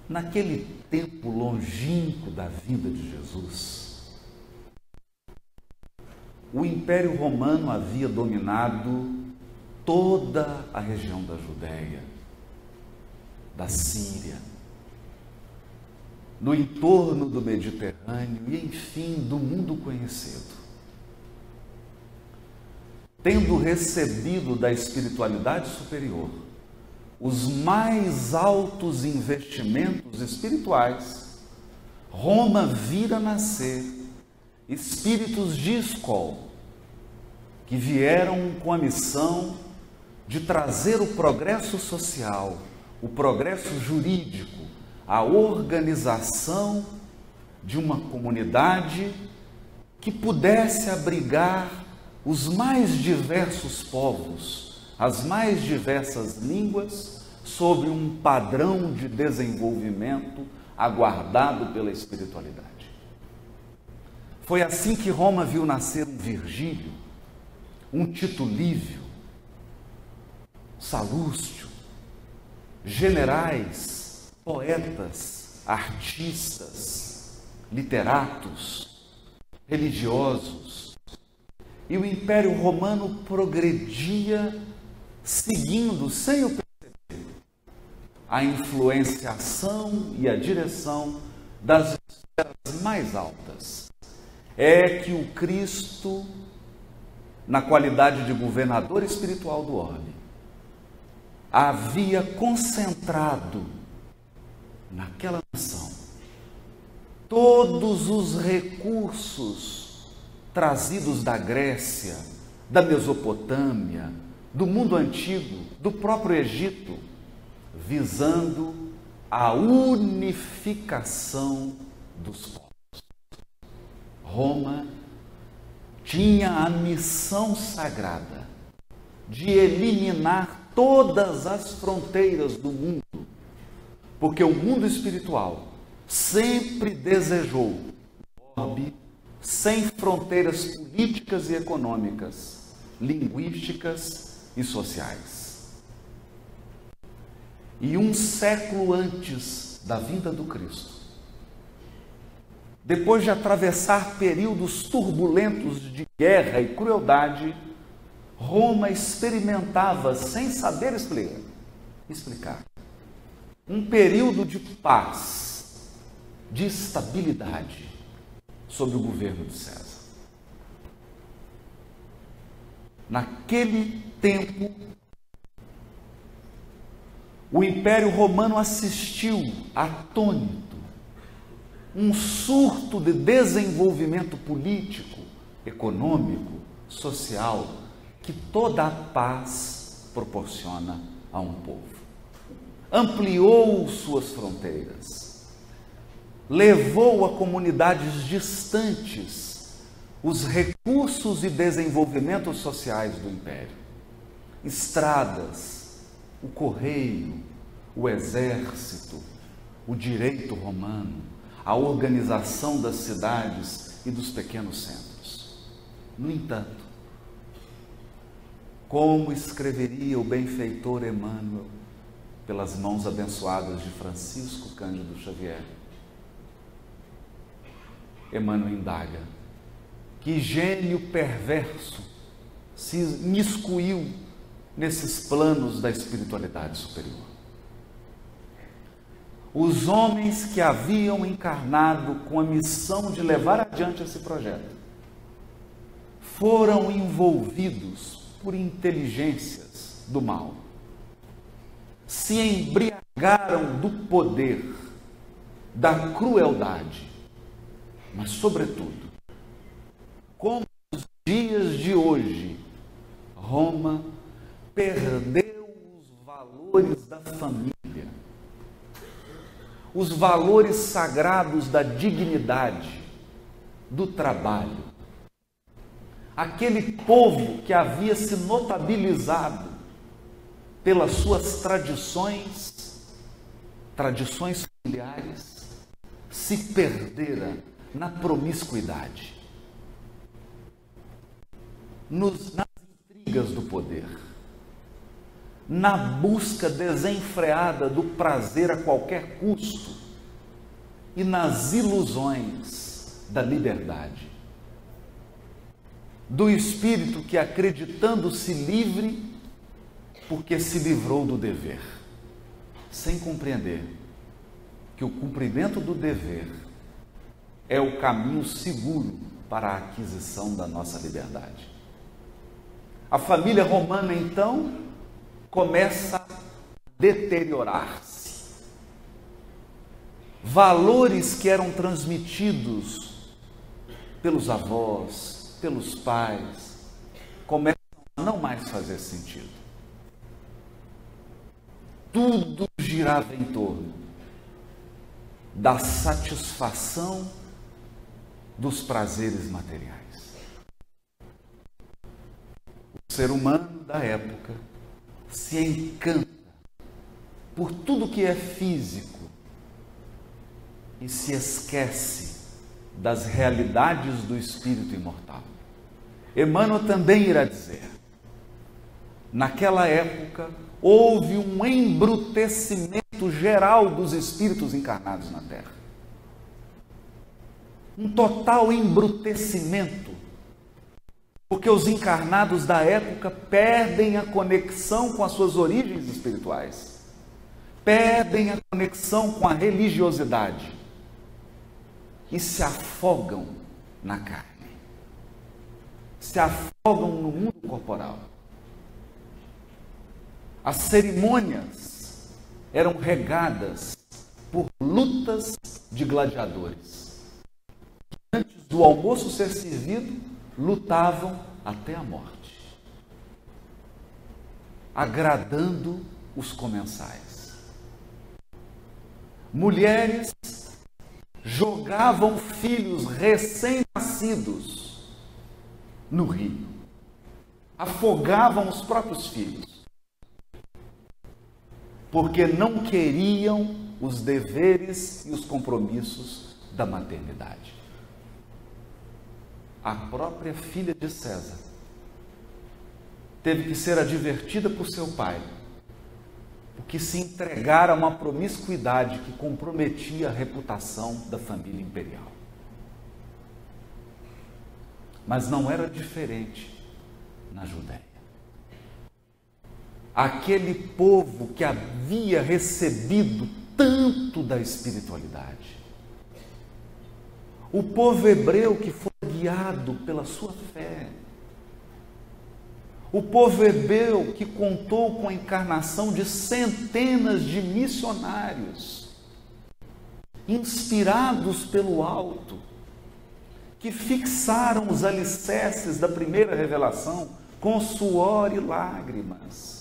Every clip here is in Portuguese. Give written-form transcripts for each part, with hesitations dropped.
naquele tempo longínquo da vinda de Jesus, o Império Romano havia dominado toda a região da Judéia, da Síria, no entorno do Mediterrâneo e, enfim, do mundo conhecido. Tendo recebido da espiritualidade superior os mais altos investimentos espirituais, Roma vira nascer espíritos de escola que vieram com a missão de trazer o progresso social, o progresso jurídico, a organização de uma comunidade que pudesse abrigar os mais diversos povos, as mais diversas línguas, sobre um padrão de desenvolvimento aguardado pela espiritualidade. Foi assim que Roma viu nascer um Virgílio, um Tito Livio, Salúcio, generais, poetas, artistas, literatos, religiosos. E o Império Romano progredia seguindo, sem o perceber, a influenciação e a direção das esferas mais altas. É que o Cristo, na qualidade de governador espiritual do orbe, havia concentrado naquela nação todos os recursos trazidos da Grécia, da Mesopotâmia, do mundo antigo, do próprio Egito, visando a unificação dos povos. Roma tinha a missão sagrada de eliminar todas as fronteiras do mundo, porque o mundo espiritual sempre desejou um orbe sem fronteiras políticas e econômicas, linguísticas e sociais. E um século antes da vinda do Cristo, depois de atravessar períodos turbulentos de guerra e crueldade, Roma experimentava, sem saber explicar, um período de paz, de estabilidade sob o governo de César. Naquele tempo, o Império Romano assistiu atônito um surto de desenvolvimento político, econômico, social, que toda a paz proporciona a um povo. Ampliou suas fronteiras, levou a comunidades distantes os recursos e desenvolvimentos sociais do Império. Estradas, o correio, o exército, o direito romano, a organização das cidades e dos pequenos centros. No entanto, como escreveria o benfeitor Emmanuel, pelas mãos abençoadas de Francisco Cândido Xavier, Emmanuel indaga: que gênio perverso se miscuiu nesses planos da espiritualidade superior? Os homens que haviam encarnado com a missão de levar adiante esse projeto foram envolvidos por inteligências do mal, se embriagaram do poder, da crueldade, mas, sobretudo, como nos dias de hoje, Roma perdeu os valores da família, os valores sagrados da dignidade, do trabalho. Aquele povo que havia se notabilizado pelas suas tradições familiares, se perdera na promiscuidade, nas intrigas do poder, na busca desenfreada do prazer a qualquer custo e nas ilusões da liberdade. Do espírito que, acreditando-se livre, porque se livrou do dever, sem compreender que o cumprimento do dever é o caminho seguro para a aquisição da nossa liberdade. A família romana, então, começa a deteriorar-se. Valores que eram transmitidos pelos avós, pelos pais, começam a não mais fazer sentido. Tudo girava em torno da satisfação dos prazeres materiais. O ser humano da época se encanta por tudo que é físico e se esquece das realidades do espírito imortal. Emmanuel também irá dizer: naquela época houve um embrutecimento geral dos espíritos encarnados na Terra. Um total embrutecimento, porque os encarnados da época perdem a conexão com as suas origens espirituais, perdem a conexão com a religiosidade e se afogam na carne, se afogam no mundo corporal. As cerimônias eram regadas por lutas de gladiadores. Antes do almoço ser servido, lutavam até a morte, agradando os comensais. Mulheres jogavam filhos recém-nascidos no rio, afogavam os próprios filhos, porque não queriam os deveres e os compromissos da maternidade. A própria filha de César teve que ser advertida por seu pai, porque se entregara a uma promiscuidade que comprometia a reputação da família imperial. Mas não era diferente na Judéia. Aquele povo que havia recebido tanto da espiritualidade, o povo hebreu que foi guiado pela sua fé, o povo hebreu que contou com a encarnação de centenas de missionários, inspirados pelo alto, que fixaram os alicerces da primeira revelação com suor e lágrimas.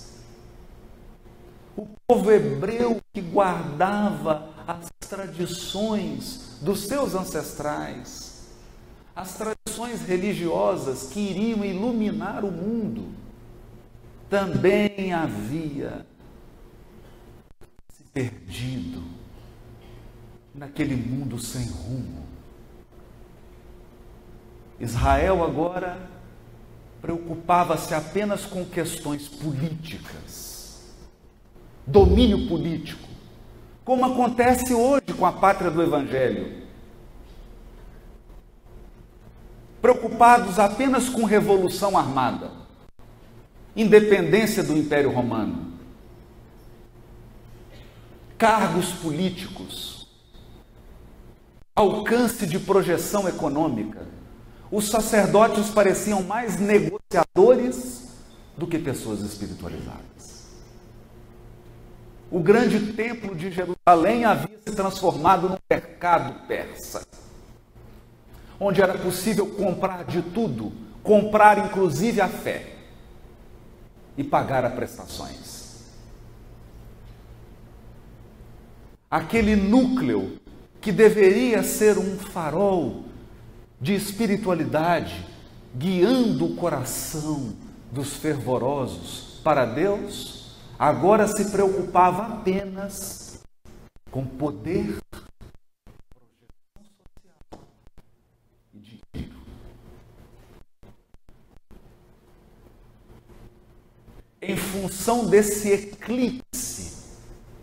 O povo hebreu que guardava as tradições dos seus ancestrais, as tradições religiosas que iriam iluminar o mundo, também havia se perdido naquele mundo sem rumo. Israel agora preocupava-se apenas com questões políticas, domínio político, como acontece hoje com a pátria do Evangelho. Preocupados apenas com revolução armada, independência do Império Romano, cargos políticos, alcance de projeção econômica. Os sacerdotes pareciam mais negociadores do que pessoas espiritualizadas. O grande templo de Jerusalém havia se transformado num mercado persa, onde era possível comprar de tudo, comprar inclusive a fé e pagar a prestações. Aquele núcleo que deveria ser um farol de espiritualidade, guiando o coração dos fervorosos para Deus, agora se preocupava apenas com poder, projeção social e dinheiro. Em função desse eclipse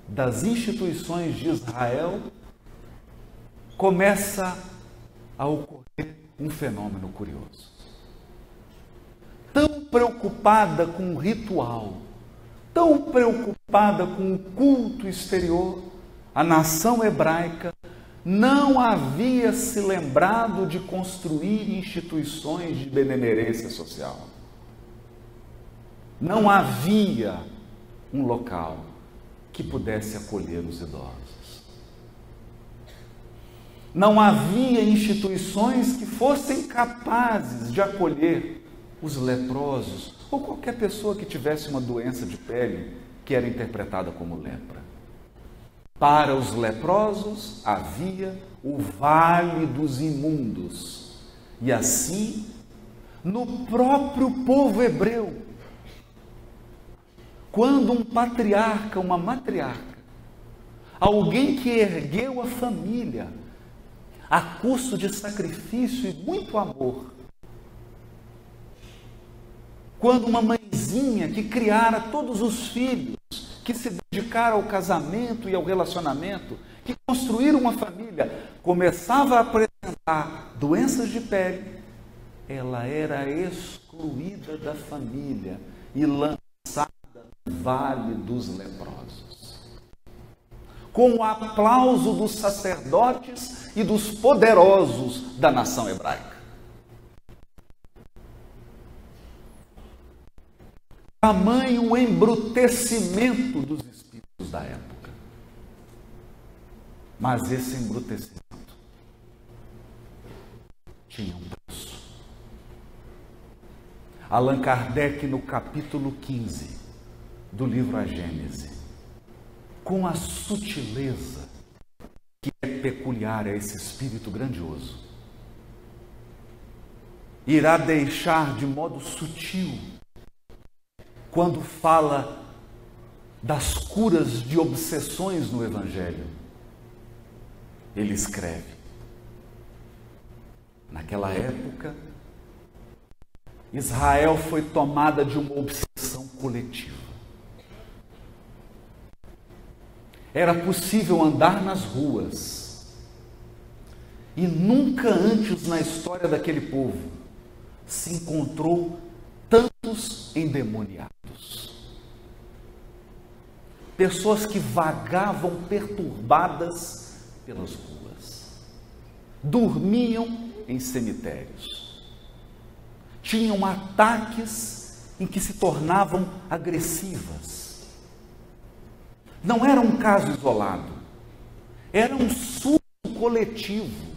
das instituições de Israel, começa a ocorrer um fenômeno curioso. Tão preocupada com o ritual, tão preocupada com o culto exterior, a nação hebraica não havia se lembrado de construir instituições de benemerência social. Não havia um local que pudesse acolher os idosos. Não havia instituições que fossem capazes de acolher os leprosos ou qualquer pessoa que tivesse uma doença de pele que era interpretada como lepra. Para os leprosos havia o vale dos imundos. E assim, no próprio povo hebreu, quando um patriarca, uma matriarca, alguém que ergueu a família a custo de sacrifício e muito amor, quando uma mãezinha que criara todos os filhos, que se dedicaram ao casamento e ao relacionamento, que construíram uma família, começava a apresentar doenças de pele, ela era excluída da família e lançada no vale dos leprosos. Com o aplauso dos sacerdotes e dos poderosos da nação hebraica. Tamanho embrutecimento dos espíritos da época. Mas esse embrutecimento tinha um preço. Allan Kardec, no capítulo 15 do livro A Gênese, com a sutileza que é peculiar a esse espírito grandioso, irá deixar de modo sutil, quando fala das curas de obsessões no Evangelho, ele escreve: naquela época, Israel foi tomada de uma obsessão coletiva. Era possível andar nas ruas e nunca antes na história daquele povo se encontrou tantos endemoniados. Pessoas que vagavam perturbadas pelas ruas, dormiam em cemitérios, tinham ataques em que se tornavam agressivas. Não era um caso isolado, era um surto coletivo.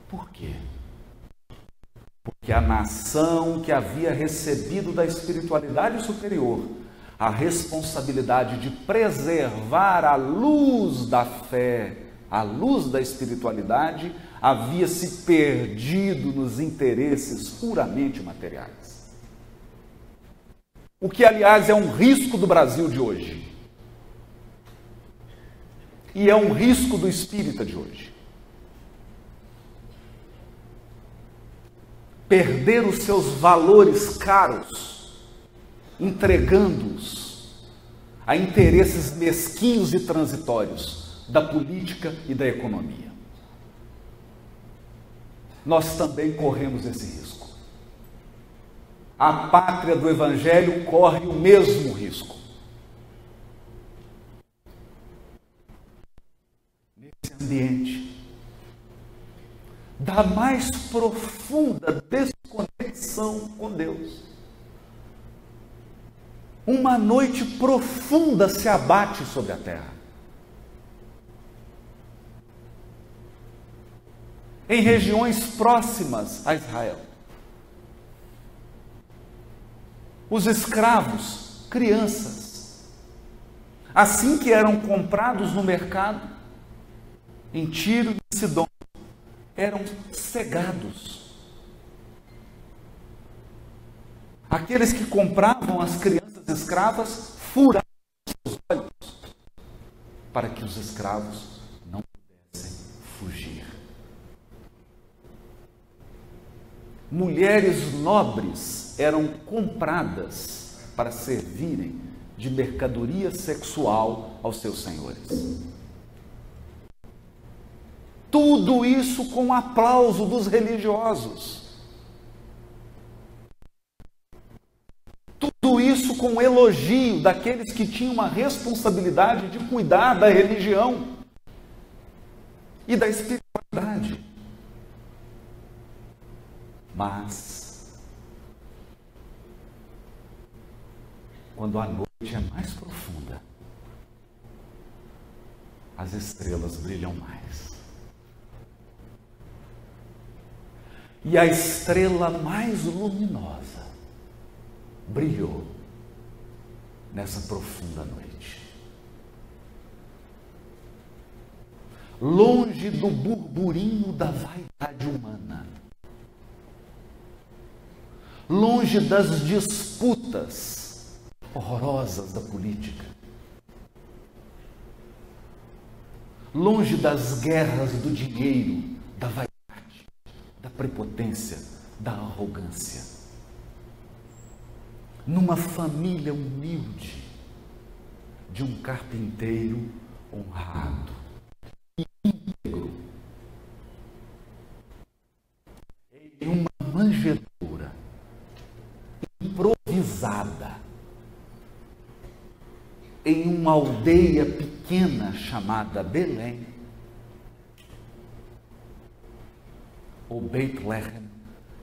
Por quê? Porque a nação que havia recebido da espiritualidade superior a responsabilidade de preservar a luz da fé, a luz da espiritualidade, havia se perdido nos interesses puramente materiais. O que, aliás, é um risco do Brasil de hoje. E é um risco do espírita de hoje. Perder os seus valores caros, entregando-os a interesses mesquinhos e transitórios da política e da economia. Nós também corremos esse risco. A pátria do Evangelho corre o mesmo risco. Nesse ambiente da mais profunda desconexão com Deus, uma noite profunda se abate sobre a terra. Em regiões próximas a Israel, os escravos, crianças, assim que eram comprados no mercado, em Tiro e Sidom, eram cegados. Aqueles que compravam as crianças escravas furavam seus olhos para que os escravos não pudessem fugir. Mulheres nobres eram compradas para servirem de mercadoria sexual aos seus senhores. Tudo isso com o aplauso dos religiosos. Tudo isso com o elogio daqueles que tinham uma responsabilidade de cuidar da religião e da espiritualidade. Mas, quando a noite é mais profunda, as estrelas brilham mais. E a estrela mais luminosa brilhou nessa profunda noite. Longe do burburinho da vaidade humana, longe das disputas horrorosas da política, longe das guerras do dinheiro, da vaidade, da prepotência, da arrogância. Numa família humilde de um carpinteiro honrado e íntegro, em uma manjedoura improvisada, em uma aldeia pequena chamada Belém, ou Beit Lehem,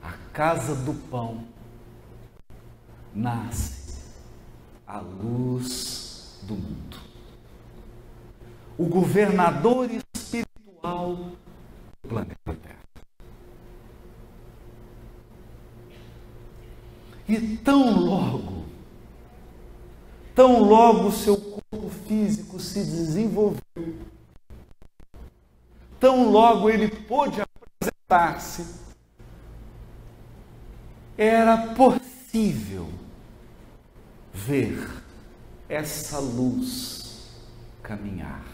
a casa do pão, nasce a luz do mundo. O governador espiritual do planeta Terra. E tão logo seu corpo físico se desenvolveu, tão logo ele pôde apresentar-se, era possível ver essa luz caminhar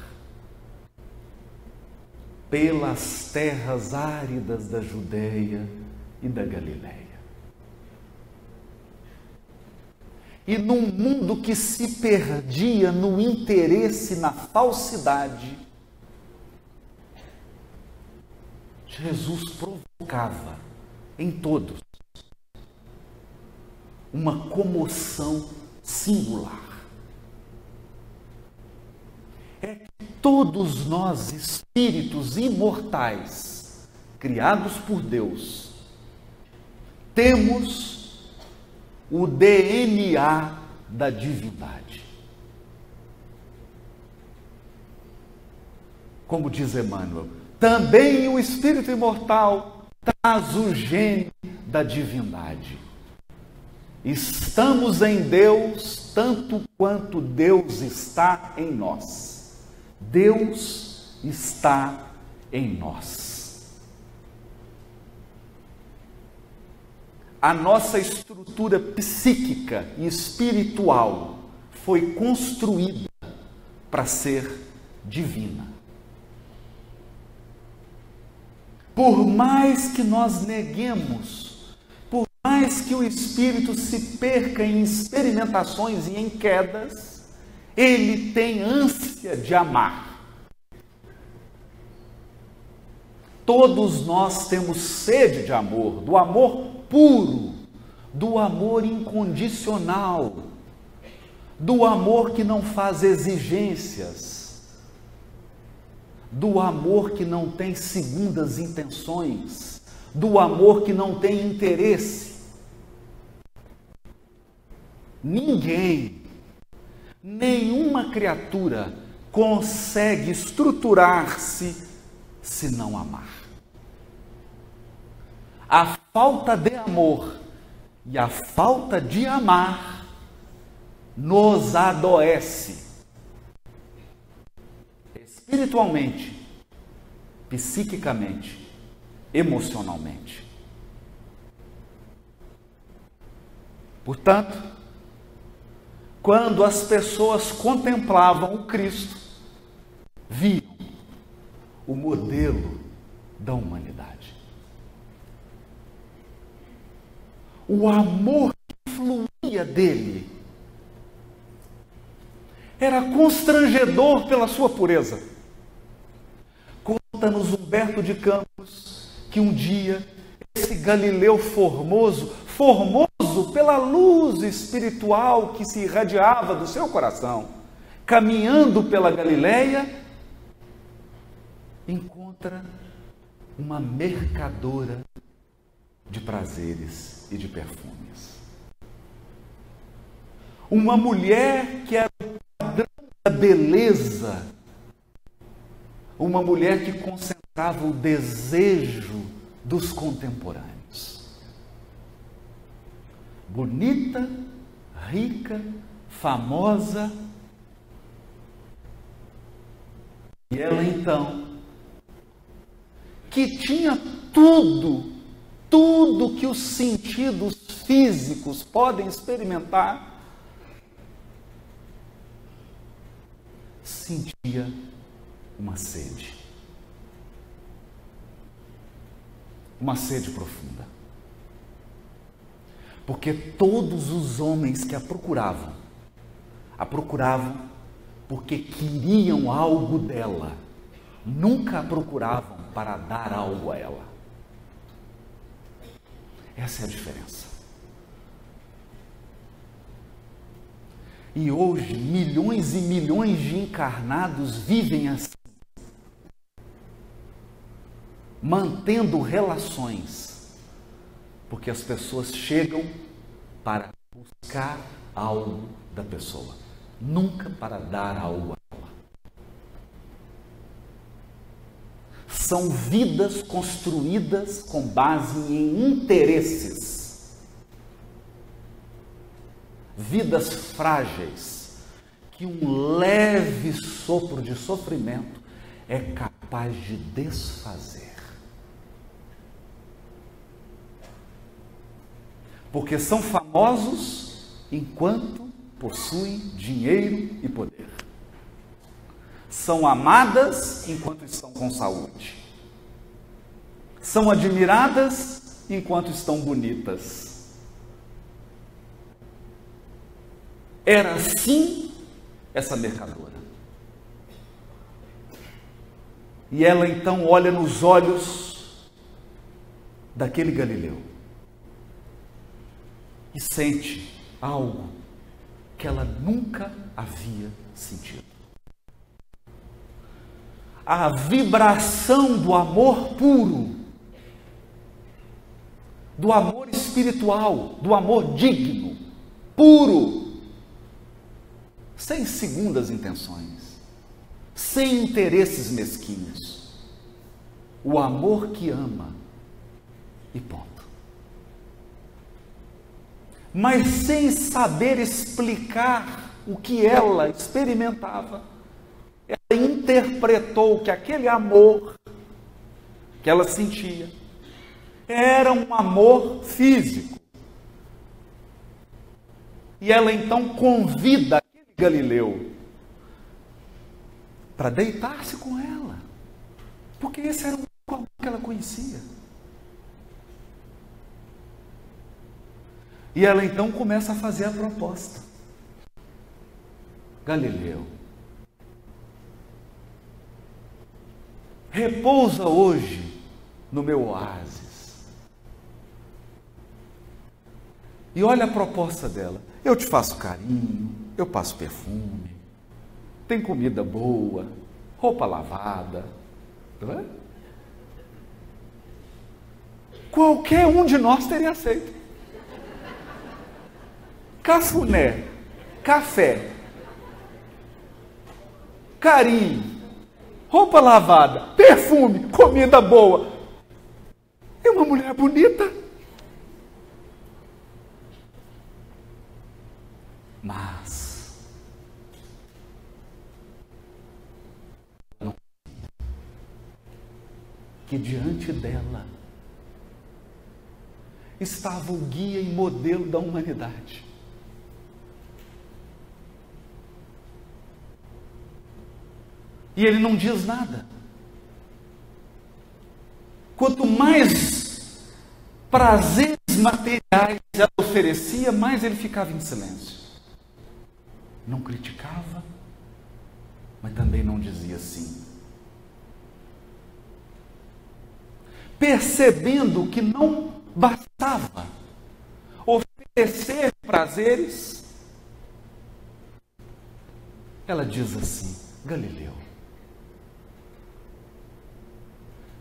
pelas terras áridas da Judeia e da Galileia. E num mundo que se perdia no interesse, na falsidade, Jesus provocava em todos uma comoção singular. É que todos nós, espíritos imortais, criados por Deus, temos o DNA da divindade. Como diz Emmanuel, também o espírito imortal traz o gene da divindade. Estamos em Deus tanto quanto Deus está em nós. Deus está em nós. A nossa estrutura psíquica e espiritual foi construída para ser divina. Por mais que nós neguemos, por mais que o espírito se perca em experimentações e em quedas, ele tem ânsia de amar. Todos nós temos sede de amor, do amor puro, do amor incondicional, do amor que não faz exigências, do amor que não tem segundas intenções, do amor que não tem interesse. Ninguém, nenhuma criatura consegue estruturar-se se não amar. A falta de amor e a falta de amar nos adoece espiritualmente, psiquicamente, emocionalmente. Portanto, quando as pessoas contemplavam o Cristo, viam o modelo da humanidade. O amor que fluía dele Era constrangedor pela sua pureza. Conta-nos Humberto de Campos que um dia esse Galileu formoso pela luz espiritual que se irradiava do seu coração, caminhando pela Galileia, encontra uma mercadora de prazeres e de perfumes. Uma mulher que era o padrão da beleza, uma mulher que concentrava o desejo dos contemporâneos. Bonita, rica, famosa. E ela então, que tinha tudo que os sentidos físicos podem experimentar, sentia uma sede profunda. Porque todos os homens que a procuravam porque queriam algo dela, nunca a procuravam para dar algo a ela. Essa é a diferença. E hoje, milhões e milhões de encarnados vivem assim, mantendo relações, porque as pessoas chegam para buscar algo da pessoa, nunca para dar algo a ela. São vidas construídas com base em interesses, vidas frágeis, que um leve sopro de sofrimento é capaz de desfazer. Porque são famosos enquanto possuem dinheiro e poder. São amadas enquanto estão com saúde. São admiradas enquanto estão bonitas. Era assim essa mercadora. E ela então olha nos olhos daquele Galileu e sente algo que ela nunca havia sentido. A vibração do amor puro, do amor espiritual, do amor digno, puro, sem segundas intenções, sem interesses mesquinhos. O amor que ama e ponto. Mas sem saber explicar o que ela experimentava, ela interpretou que aquele amor que ela sentia era um amor físico. E ela então convida aquele Galileu para deitar-se com ela, porque esse era o único amor que ela conhecia. E ela então começa a fazer a proposta. Galileu, repousa hoje no meu oásis. E olha a proposta dela. Eu te faço carinho, eu passo perfume, tem comida boa, roupa lavada. Não é? Qualquer um de nós teria aceito. Cafuné, café, carinho, roupa lavada, perfume, comida boa. E uma mulher bonita. Mas que diante dela estava o guia e modelo da humanidade. E ele não diz nada. Quanto mais prazeres materiais ela oferecia, mais ele ficava em silêncio. Não criticava, mas também não dizia sim. Percebendo que não bastava oferecer prazeres, ela diz assim: Galileu,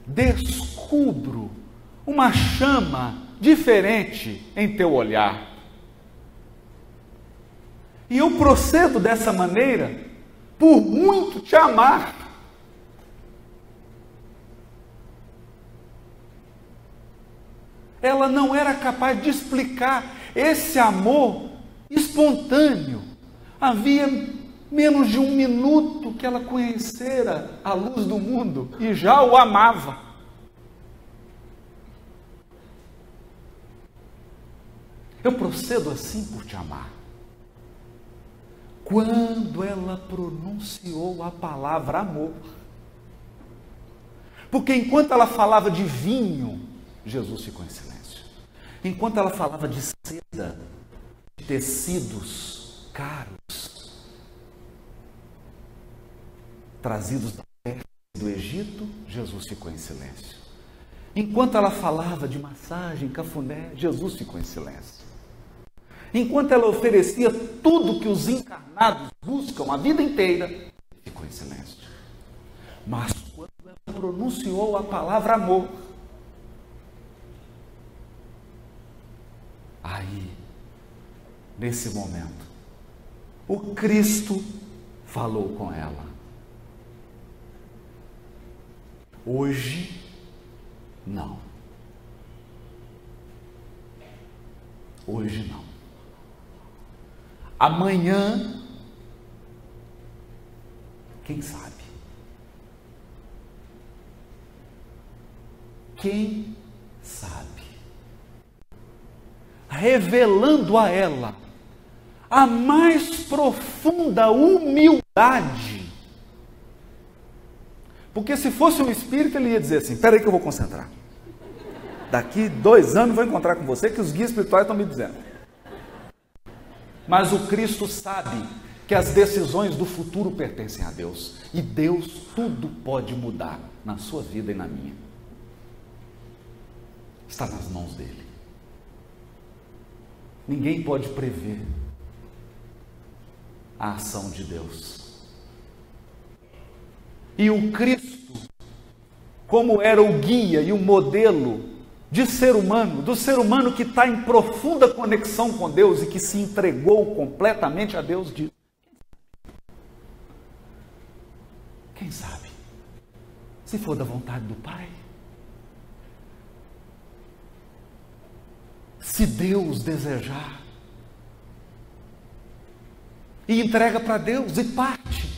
descubro uma chama diferente em teu olhar. E eu procedo dessa maneira por muito te amar. Ela não era capaz de explicar esse amor espontâneo. Havia menos de 1 minuto que ela conhecera a luz do mundo e já o amava. Eu procedo assim por te amar. Quando ela pronunciou a palavra amor, porque enquanto ela falava de vinho, Jesus ficou em silêncio. Enquanto ela falava de seda, de tecidos caros, trazidos da Pérsia e do Egito, Jesus ficou em silêncio. Enquanto ela falava de massagem, cafuné, Jesus ficou em silêncio. Enquanto ela oferecia tudo que os encarnados buscam a vida inteira, ficou em silêncio. Mas quando ela pronunciou a palavra amor, aí, nesse momento, o Cristo falou com ela. Hoje, não. Hoje não. Amanhã, quem sabe? Quem sabe? Revelando a ela a mais profunda humildade. Porque se fosse um espírito, ele ia dizer assim: espera aí que eu vou concentrar. Daqui 2 anos vou encontrar com você, que os guias espirituais estão me dizendo. Mas o Cristo sabe que as decisões do futuro pertencem a Deus. E Deus tudo pode mudar na sua vida e na minha. Está nas mãos dele. Ninguém pode prever a ação de Deus. E o Cristo, como era o guia e o modelo de ser humano, do ser humano que está em profunda conexão com Deus e que se entregou completamente a Deus, diz: quem sabe? Se for da vontade do Pai. Se Deus desejar. E entrega para Deus e parte.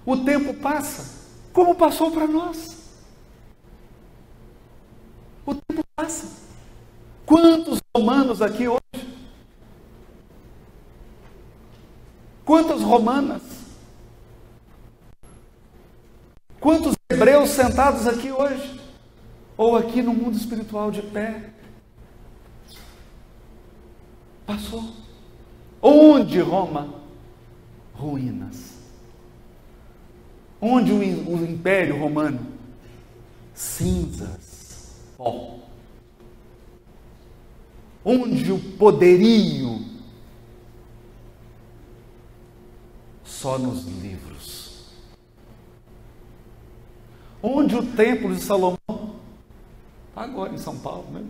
O tempo passa, como passou para nós. O tempo passa. Quantos romanos aqui hoje? Quantas romanas? Quantos hebreus sentados aqui hoje? Ou aqui no mundo espiritual de pé? Passou. Onde Roma? Ruínas. Onde o Império Romano? Cinzas, pó. Onde o poderio? Só nos livros. Onde o templo de Salomão? Agora em São Paulo, né?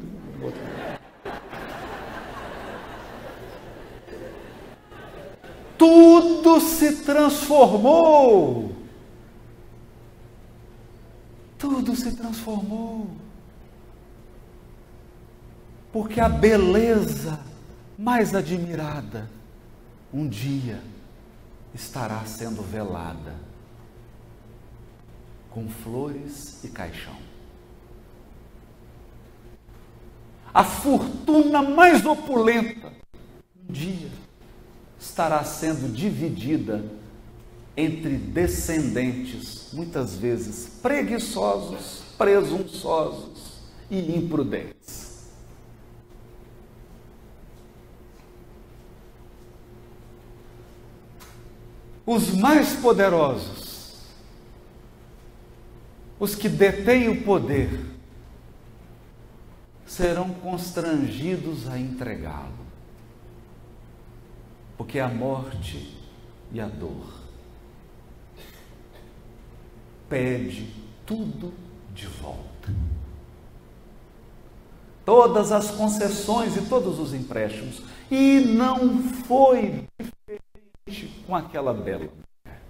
Tudo se transformou. Tudo se transformou. Porque a beleza mais admirada, um dia, estará sendo velada com flores e caixão. A fortuna mais opulenta, um dia, estará sendo dividida entre descendentes, muitas vezes preguiçosos, presunçosos e imprudentes. os mais poderosos, os que detêm o poder, serão constrangidos a entregá-lo, porque a morte e a dor pede tudo de volta. Todas as concessões e todos os empréstimos. E não foi diferente com aquela bela mulher.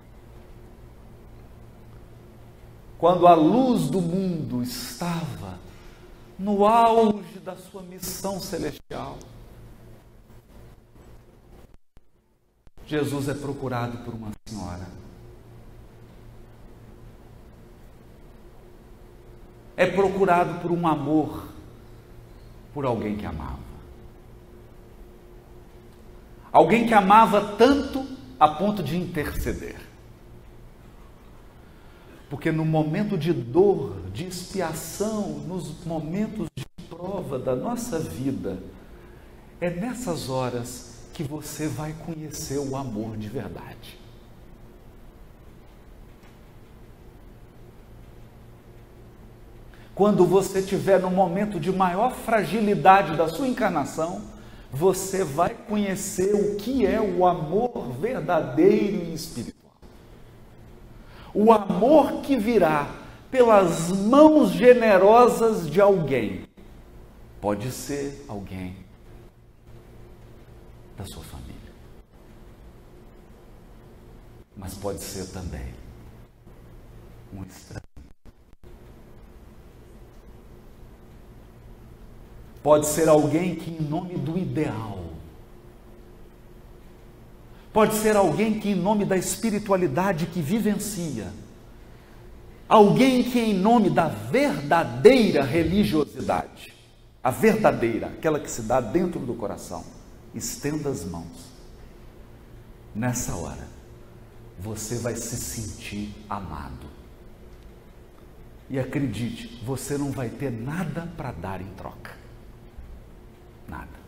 Quando a luz do mundo estava no auge da sua missão celestial, Jesus é procurado por uma senhora. É procurado por um amor, por alguém que amava. Alguém que amava tanto a ponto de interceder. Porque no momento de dor, de expiação, nos momentos de prova da nossa vida, é nessas horas que você vai conhecer o amor de verdade. Quando você estiver no momento de maior fragilidade da sua encarnação, você vai conhecer o que é o amor verdadeiro e espiritual. O amor que virá pelas mãos generosas de alguém. Pode ser alguém da sua família, mas pode ser também um estranho. Pode ser alguém que, em nome do ideal, pode ser alguém que, em nome da espiritualidade que vivencia, alguém que, em nome da verdadeira religiosidade, a verdadeira, aquela que se dá dentro do coração, estenda as mãos. Nessa hora, você vai se sentir amado. E acredite, você não vai ter nada para dar em troca. Nada.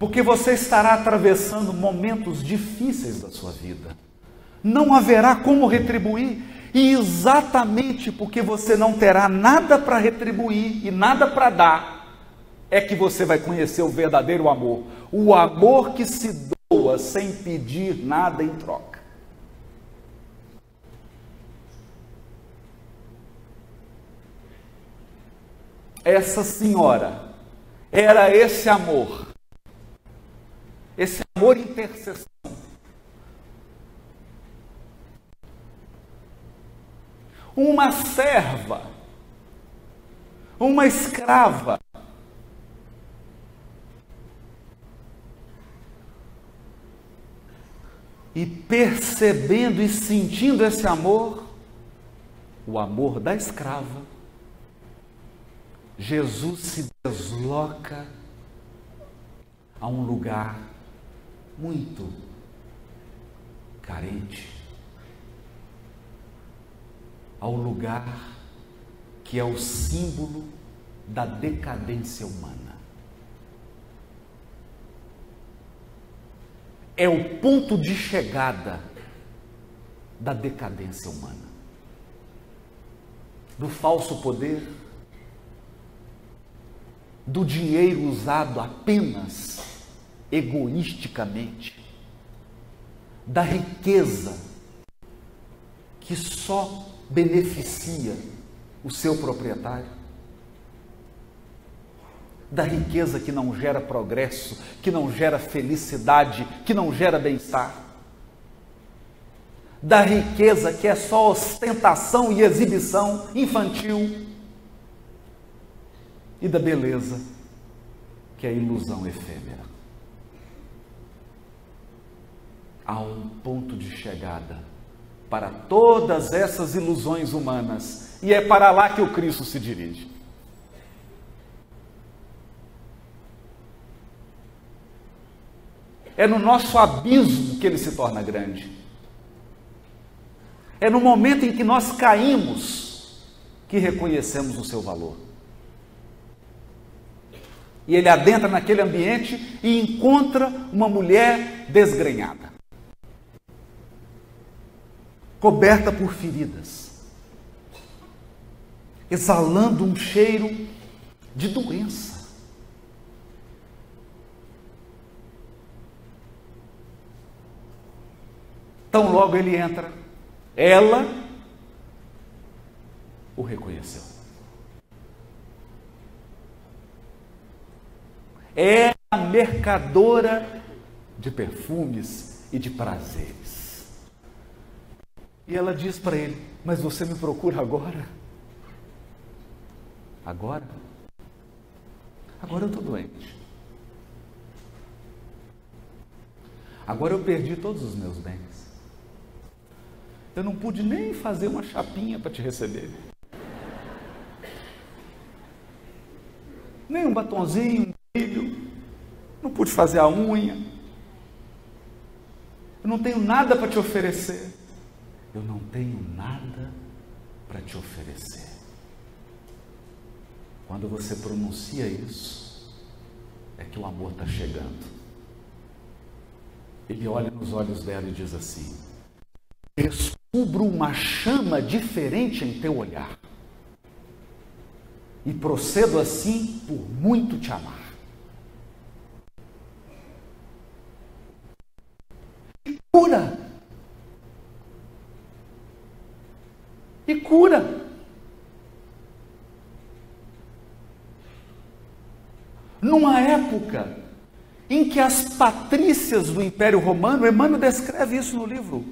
Porque você estará atravessando momentos difíceis da sua vida. Não haverá como retribuir. E exatamente porque você não terá nada para retribuir e nada para dar, é que você vai conhecer o verdadeiro amor. O amor que se doa sem pedir nada em troca. Essa senhora era esse amor intercessão. Uma serva, uma escrava, e percebendo e sentindo esse amor, o amor da escrava, Jesus se desloca a um lugar muito carente, ao lugar que é o símbolo da decadência humana. É o ponto de chegada da decadência humana, do falso poder, do dinheiro usado apenas egoisticamente, da riqueza que só beneficia o seu proprietário, da riqueza que não gera progresso, que não gera felicidade, que não gera bem-estar, da riqueza que é só ostentação e exibição infantil, e da beleza que é ilusão efêmera. Há um ponto de chegada para todas essas ilusões humanas, e é para lá que o Cristo se dirige. É no nosso abismo que ele se torna grande. É no momento em que nós caímos que reconhecemos o seu valor. E ele adentra naquele ambiente e encontra uma mulher desgrenhada, coberta por feridas, exalando um cheiro de doença. Tão logo ele entra, ela o reconheceu. É a mercadora de perfumes e de prazeres. E ela diz para ele: mas você me procura agora? Agora? Agora eu estou doente. Agora eu perdi todos os meus bens. Eu não pude nem fazer uma chapinha para te receber. Nem um batonzinho, um brilho. Não pude fazer a unha. Eu não tenho nada para te oferecer. Eu não tenho nada para te oferecer. Quando você pronuncia isso, é que o amor está chegando. Ele olha nos olhos dela e diz assim: descubro uma chama diferente em teu olhar. E procedo assim por muito te amar. E cura. E cura. Numa época em que as patrícias do Império Romano, Emmanuel descreve isso no livro,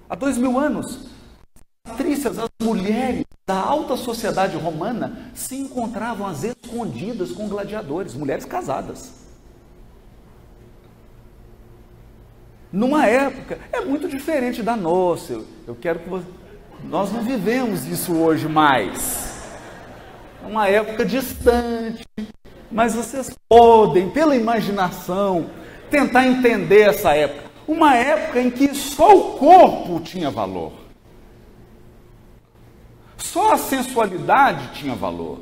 há 2000 anos, as patrícias, as mulheres da alta sociedade romana se encontravam às escondidas com gladiadores, mulheres casadas. Numa época, é muito diferente da nossa, eu quero que você... Nós não vivemos isso hoje mais. É uma época distante, mas vocês podem, pela imaginação, tentar entender essa época. Uma época em que só o corpo tinha valor. Só a sensualidade tinha valor.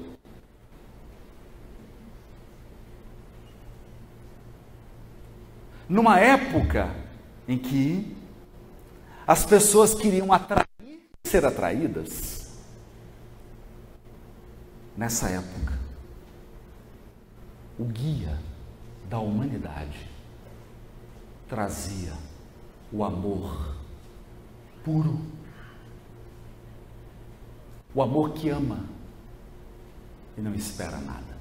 Numa época em que as pessoas queriam ser atraídas, nessa época, o guia da humanidade trazia o amor puro, o amor que ama e não espera nada.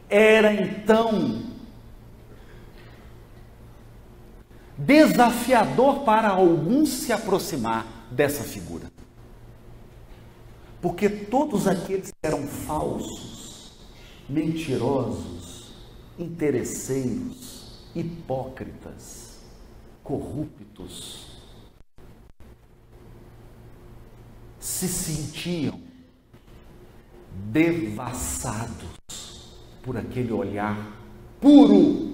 Era então desafiador para alguns se aproximar dessa figura. Porque todos aqueles que eram falsos, mentirosos, interesseiros, hipócritas, corruptos, se sentiam devassados por aquele olhar puro.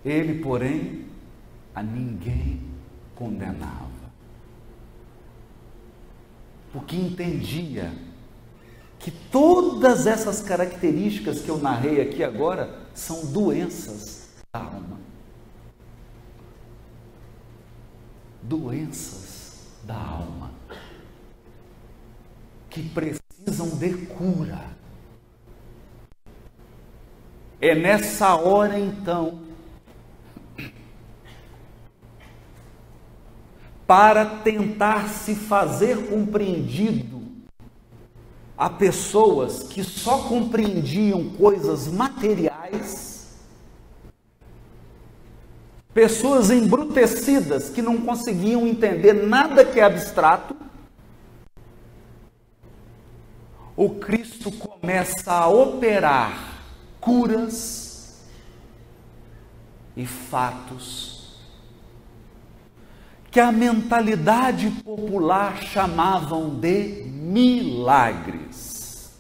Ele, porém, a ninguém condenava, porque entendia que todas essas características que eu narrei aqui agora são doenças da alma. Doenças da alma que precisam de cura. É nessa hora então, para tentar se fazer compreendido a pessoas que só compreendiam coisas materiais, pessoas embrutecidas que não conseguiam entender nada que é abstrato, o Cristo começa a operar curas e fatos que a mentalidade popular chamavam de milagres.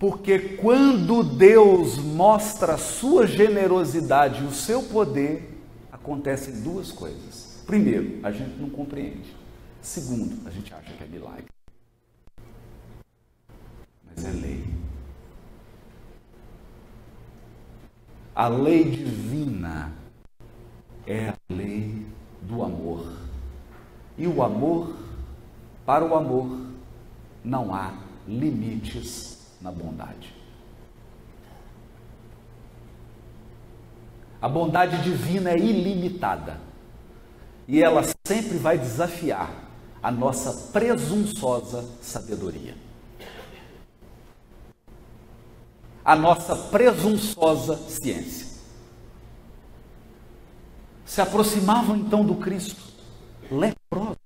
Porque quando Deus mostra a sua generosidade e o seu poder, acontecem duas coisas. Primeiro, a gente não compreende. Segundo, a gente acha que é milagre. Mas é lei. A lei divina é a lei do amor. E o amor, para o amor, não há limites na bondade. A bondade divina é ilimitada. E ela sempre vai desafiar a nossa presunçosa sabedoria. A nossa presunçosa ciência. Se aproximavam então do Cristo leprosos.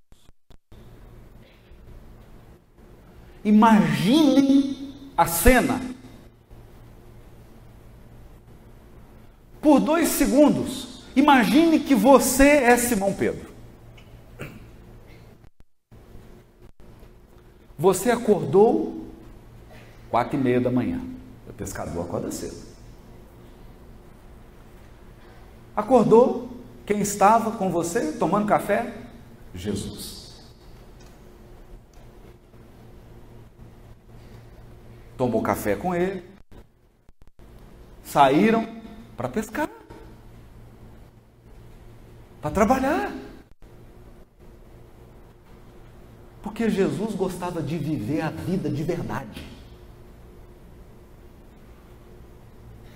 Imaginem a cena. Por 2 segundos, imagine que você é Simão Pedro. Você acordou 4:30 da manhã. O pescador acorda cedo. Acordou, quem estava com você tomando café? Jesus. Tomou café com ele, saíram para pescar, para trabalhar. Porque Jesus gostava de viver a vida de verdade.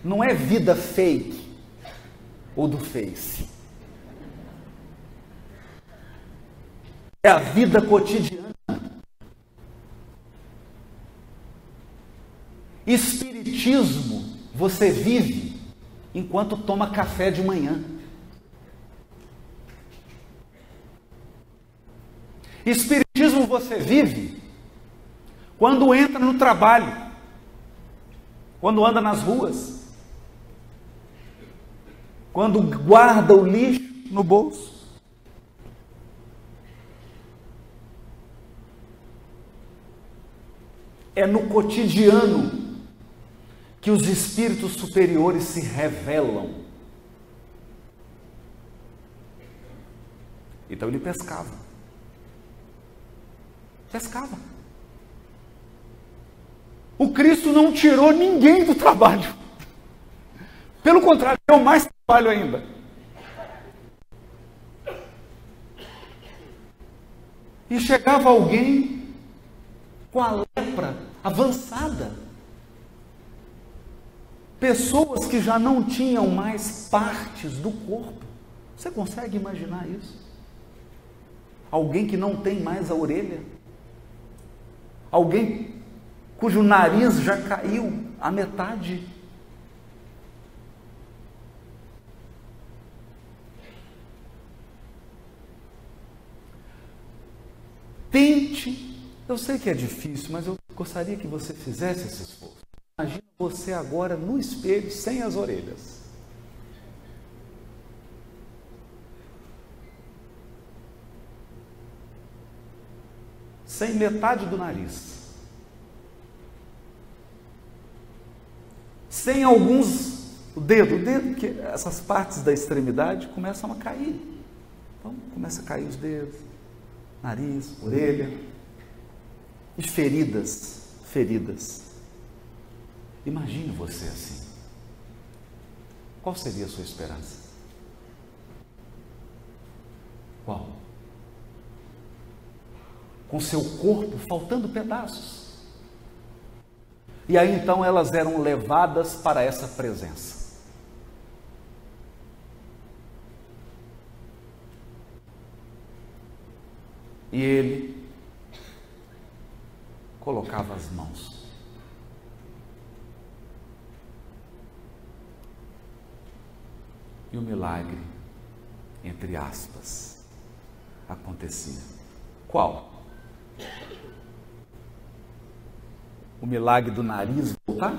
Não é vida fake ou do Face. É a vida cotidiana. Espiritismo você vive enquanto toma café de manhã. Espiritismo você vive quando entra no trabalho, quando anda nas ruas, quando guarda o lixo no bolso. É no cotidiano que os espíritos superiores se revelam. Então ele pescava. Pescava. O Cristo não tirou ninguém do trabalho. Pelo contrário, deu mais trabalho ainda. E chegava alguém com a lepra avançada. Pessoas que já não tinham mais partes do corpo. Você consegue imaginar isso? Alguém que não tem mais a orelha. Alguém cujo nariz já caiu à metade. Tente, eu sei que é difícil, mas eu gostaria que você fizesse esse esforço. Imagina você agora no espelho, sem as orelhas. Sem metade do nariz. Sem alguns, o dedo, que essas partes da extremidade começam a cair. Então, começa a cair os dedos, nariz, orelha. E feridas. Imagine você assim. Qual seria a sua esperança? Qual? Com seu corpo faltando pedaços. E aí então elas eram levadas para essa presença. E ele colocava as mãos. E o milagre, entre aspas, acontecia. Qual? O milagre do nariz voltar?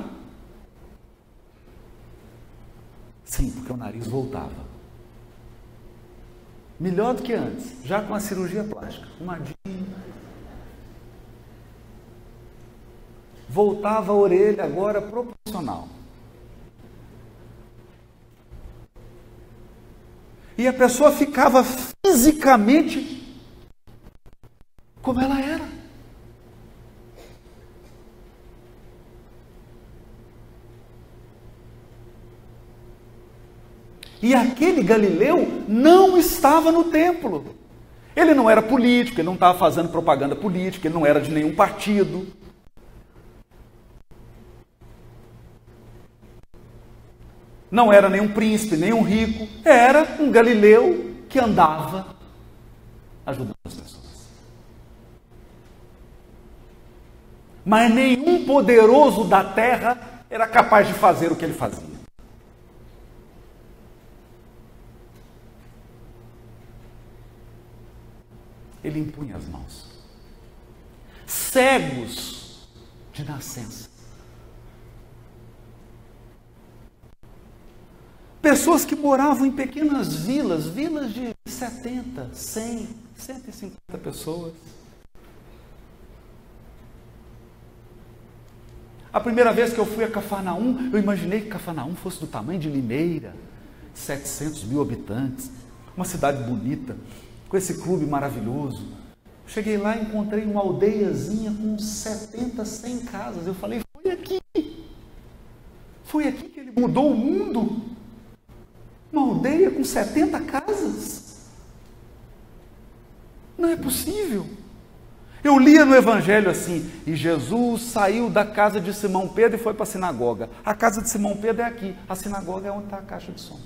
Sim, porque o nariz voltava. Melhor do que antes, já com a cirurgia plástica. Arrumadinho. voltava a orelha agora proporcional. E a pessoa ficava fisicamente como ela era. E aquele Galileu não estava no templo. Ele não era político, ele não estava fazendo propaganda política, ele não era de nenhum partido. Não era nenhum príncipe, nenhum rico. Era um Galileu que andava ajudando as pessoas. Mas nenhum poderoso da terra era capaz de fazer o que ele fazia. Ele impunha as mãos. Cegos de nascença. Pessoas que moravam em pequenas vilas, vilas de 70, 100, 150 pessoas. A primeira vez que eu fui a Cafarnaum, eu imaginei que Cafarnaum fosse do tamanho de Limeira, 700 mil habitantes, uma cidade bonita, com esse clube maravilhoso. Cheguei lá e encontrei uma aldeiazinha com 70, 100 casas. Eu falei, foi aqui que ele mudou o mundo? Uma aldeia com 70 casas? Não é possível. Eu lia no Evangelho assim, e Jesus saiu da casa de Simão Pedro e foi para a sinagoga. A casa de Simão Pedro é aqui, a sinagoga é onde está a caixa de som.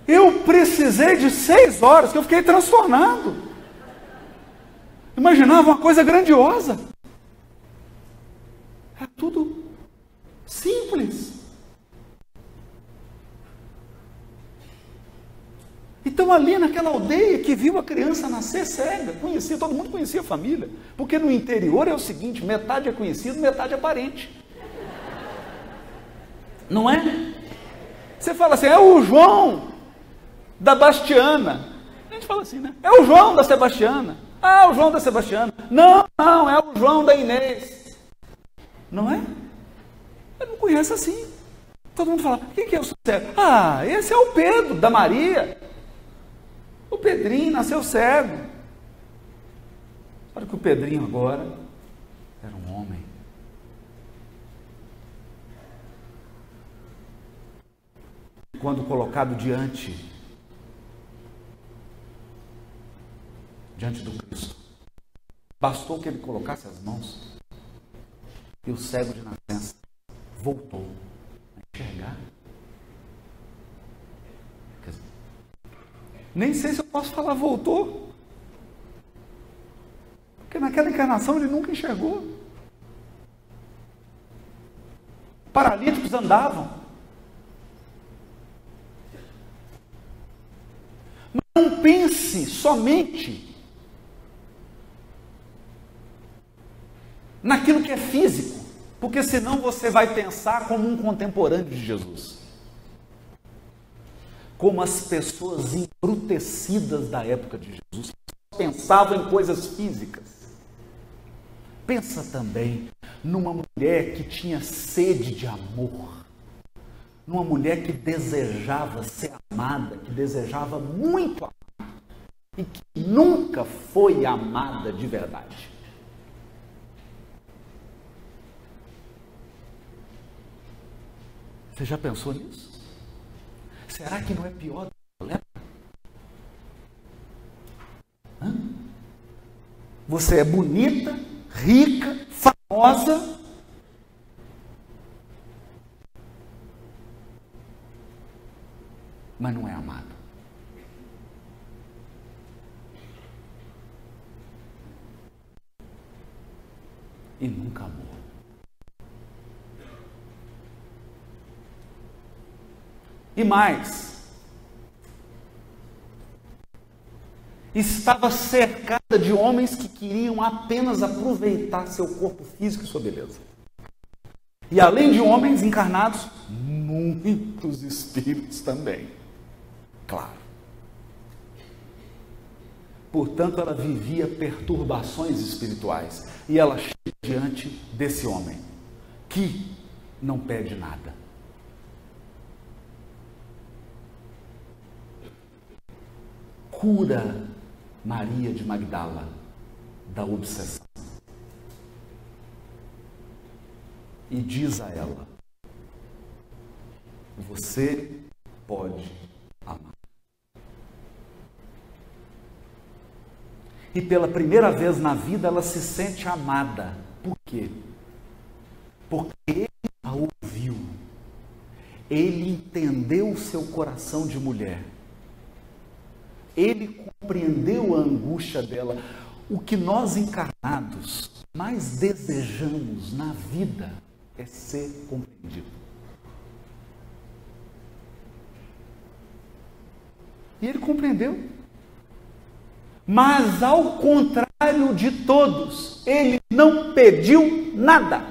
Eu precisei de 6 horas, que eu fiquei transtornado. Imaginava uma coisa grandiosa. É tudo simples. Então ali naquela aldeia que viu a criança nascer cega, conhecia, todo mundo conhecia a família. Porque no interior é o seguinte, metade é conhecido, metade é parente. Não é? Você fala assim, é o João da Bastiana. A gente fala assim, né? É o João da Sebastiana. Ah, o João da Sebastiana. Não, é o João da Inês. Não é? Eu não conheço assim. Todo mundo fala, quem que é o cego? Ah, esse é o Pedro, da Maria. O Pedrinho nasceu cego. Olha que o Pedrinho agora era um homem. Quando colocado diante do Cristo, bastou que ele colocasse as mãos e o cego de nascença voltou a enxergar. Nem sei se eu posso falar voltou, porque naquela encarnação ele nunca enxergou. Paralíticos andavam. Mas não pense somente naquilo que é físico, porque senão você vai pensar como um contemporâneo de Jesus. Como as pessoas embrutecidas da época de Jesus pensavam em coisas físicas. Pensa também numa mulher que tinha sede de amor, numa mulher que desejava ser amada, que desejava muito amar e que nunca foi amada de verdade. Você já pensou nisso? Será que não é pior do que a lepra? Você é bonita, rica, famosa, mas não é amada. E nunca amou. E mais, estava cercada de homens que queriam apenas aproveitar seu corpo físico e sua beleza. E além de homens encarnados, muitos espíritos também. Claro. Portanto, ela vivia perturbações espirituais. E ela chega diante desse homem, que não pede nada. Cura Maria de Magdala da obsessão. E diz a ela: você pode amar. E pela primeira vez na vida ela se sente amada. Por quê? Porque ele a ouviu. Ele entendeu o seu coração de mulher. Ele compreendeu a angústia dela. O que nós encarnados mais desejamos na vida é ser compreendido. E ele compreendeu. Mas ao contrário de todos, ele não pediu nada.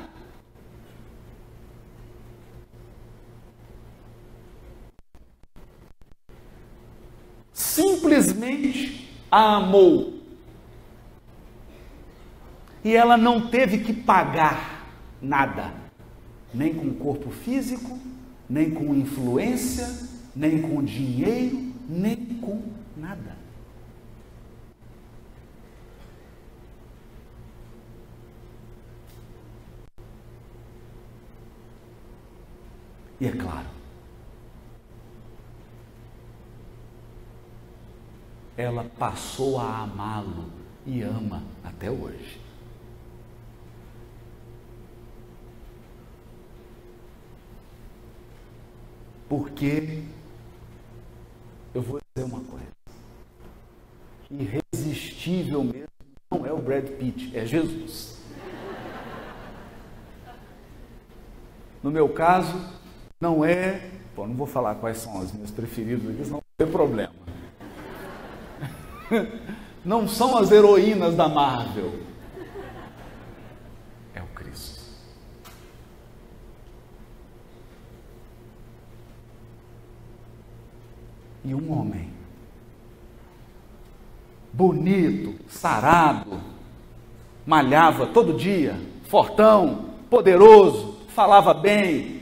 Simplesmente a amou. E ela não teve que pagar nada, nem com corpo físico, nem com influência, nem com dinheiro, nem com nada. E é claro, ela passou a amá-lo e ama até hoje. Porque, eu vou dizer uma coisa, irresistível mesmo não é o Brad Pitt, é Jesus. No meu caso, não é, não vou falar quais são os meus preferidos aqui, senão vai ter problema. Não são as heroínas da Marvel, é o Cristo. E um homem bonito, sarado, malhava todo dia, fortão, poderoso, falava bem,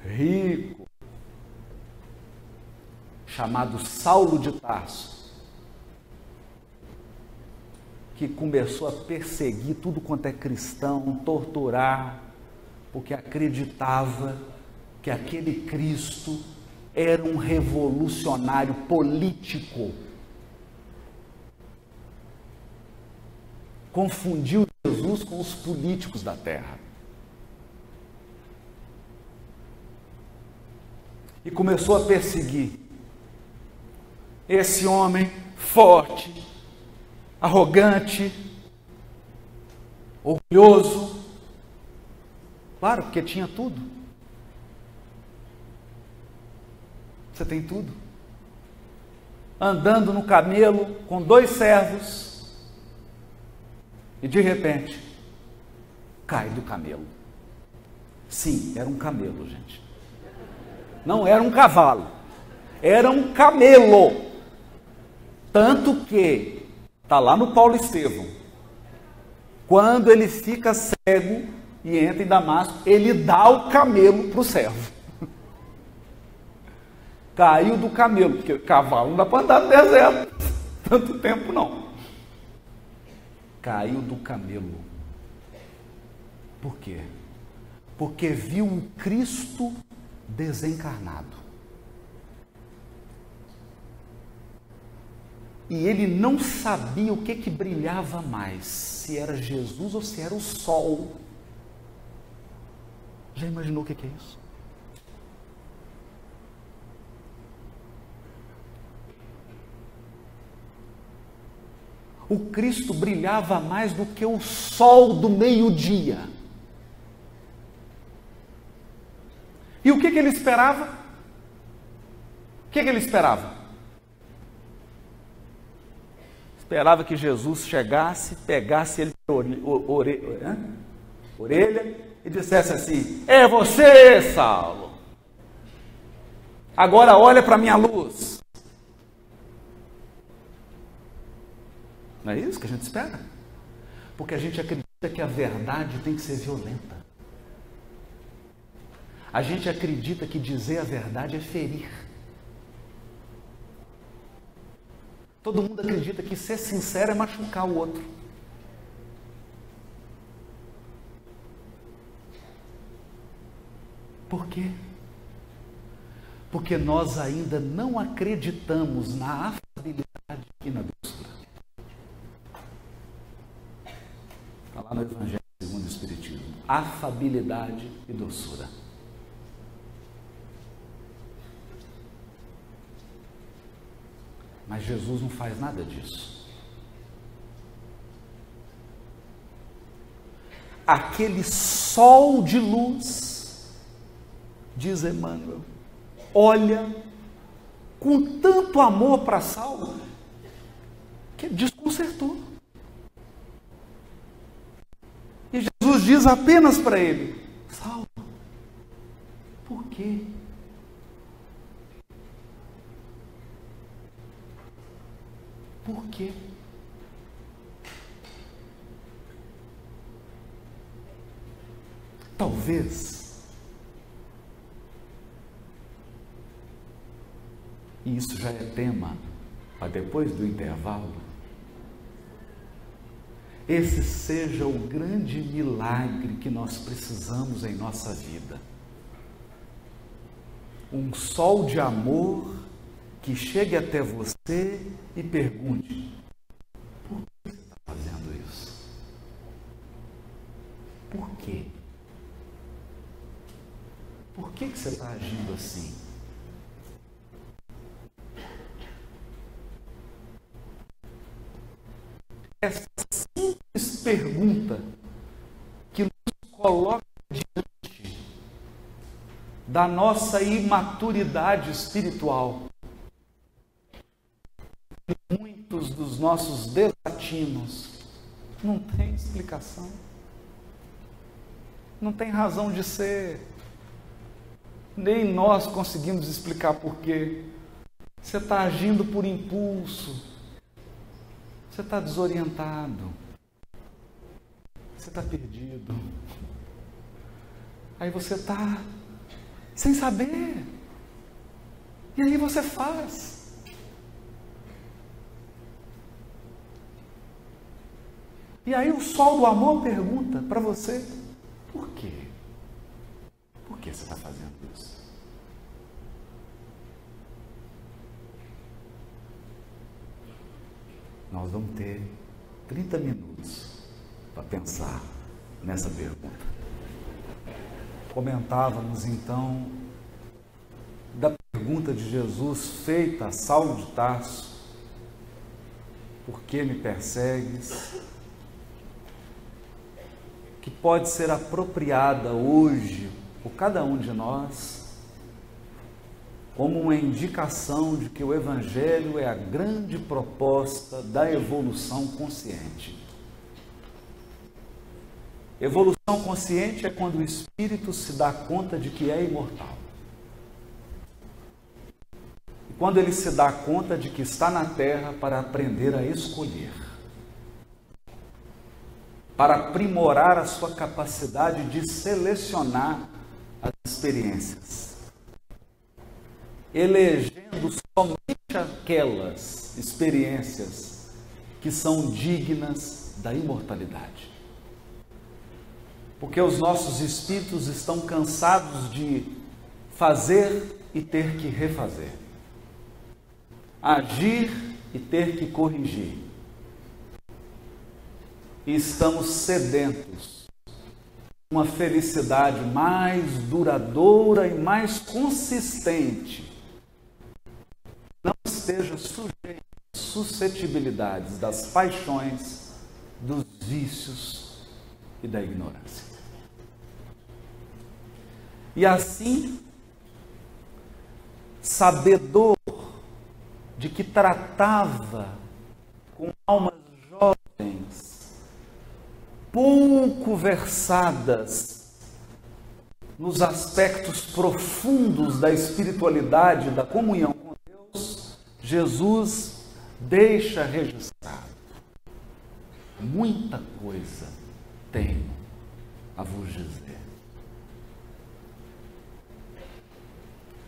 rico, chamado Saulo de Tarso, que começou a perseguir tudo quanto é cristão, torturar, porque acreditava que aquele Cristo era um revolucionário político. Confundiu Jesus com os políticos da terra. E começou a perseguir esse homem forte, arrogante, orgulhoso. Claro, porque tinha tudo. Você tem tudo. Andando no camelo com 2 servos e de repente cai do camelo. Sim, era um camelo, gente. Não era um cavalo, era um camelo. Tanto que está lá no Paulo Estevão, quando ele fica cego e entra em Damasco, ele dá o camelo para o servo. Caiu do camelo, porque cavalo não dá para andar no deserto tanto tempo não. Caiu do camelo. Por quê? Porque viu um Cristo desencarnado. E ele não sabia o que brilhava mais, se era Jesus ou se era o sol. Já imaginou o que é isso? O Cristo brilhava mais do que o sol do meio-dia. E o que ele esperava? O que ele esperava? Esperava que Jesus chegasse, pegasse ele pela orelha e dissesse assim: é você, Saulo. Agora olha para a minha luz. Não é isso que a gente espera? Porque a gente acredita que a verdade tem que ser violenta. A gente acredita que dizer a verdade é ferir. Todo mundo acredita que ser sincero é machucar o outro. Por quê? Porque nós ainda não acreditamos na afabilidade e na doçura. Está lá no Evangelho segundo o Espiritismo. Afabilidade e doçura. Mas Jesus não faz nada disso. Aquele sol de luz, diz Emmanuel, olha com tanto amor para Saulo que desconcertou. E Jesus diz apenas para ele: Saulo, por quê? Por quê? Talvez, e isso já é tema para depois do intervalo, esse seja o grande milagre que nós precisamos em nossa vida. Um sol de amor que chegue até você e pergunte: por que você está fazendo isso? Por quê? Por que você está agindo assim? Essa simples pergunta que nos coloca diante da nossa imaturidade espiritual, muitos dos nossos desatinos, não tem explicação, não tem razão de ser, nem nós conseguimos explicar por quê. Você está agindo por impulso, você está desorientado, você está perdido, aí você está sem saber, e aí você faz. E aí o sol do amor pergunta para você: por quê? Por que você está fazendo isso? Nós vamos ter 30 minutos para pensar nessa pergunta. Comentávamos então da pergunta de Jesus feita a Saulo de Tarso: por que me persegues? Que pode ser apropriada hoje por cada um de nós como uma indicação de que o Evangelho é a grande proposta da evolução consciente. Evolução consciente é quando o espírito se dá conta de que é imortal. E quando ele se dá conta de que está na Terra para aprender a escolher, para aprimorar a sua capacidade de selecionar as experiências, elegendo somente aquelas experiências que são dignas da imortalidade. Porque os nossos espíritos estão cansados de fazer e ter que refazer, agir e ter que corrigir. E estamos sedentos de uma felicidade mais duradoura e mais consistente, não esteja sujeito às suscetibilidades das paixões, dos vícios e da ignorância. E assim, sabedor de que tratava com almas jovens, pouco versadas nos aspectos profundos da espiritualidade, da comunhão com Deus, Jesus deixa registrado: muita coisa tenho a vos dizer,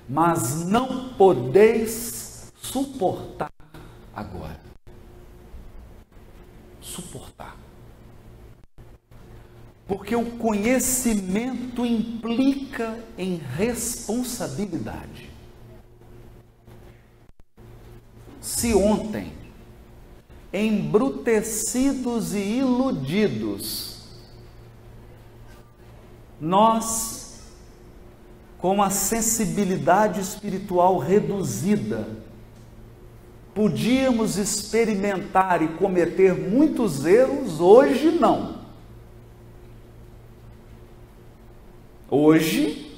mas não podeis suportar agora. Suportar. Porque o conhecimento implica em responsabilidade. Se ontem, embrutecidos e iludidos, nós, com a sensibilidade espiritual reduzida, podíamos experimentar e cometer muitos erros, hoje não. Hoje,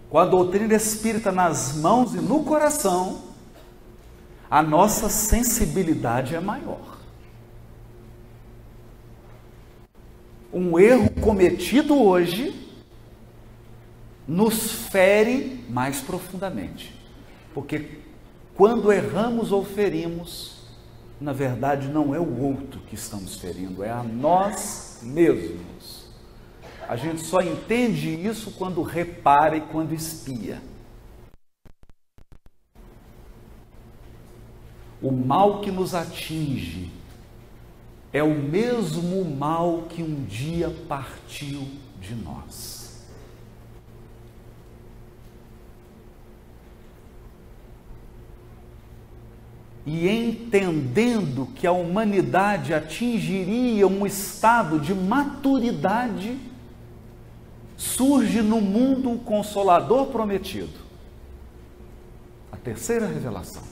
com a doutrina espírita nas mãos e no coração, a nossa sensibilidade é maior. Um erro cometido hoje nos fere mais profundamente. Porque quando erramos ou ferimos, na verdade não é o outro que estamos ferindo, é a nós mesmos. A gente só entende isso quando repara e quando espia. O mal que nos atinge é o mesmo mal que um dia partiu de nós. E entendendo que a humanidade atingiria um estado de maturidade, surge no mundo um Consolador prometido. A terceira revelação.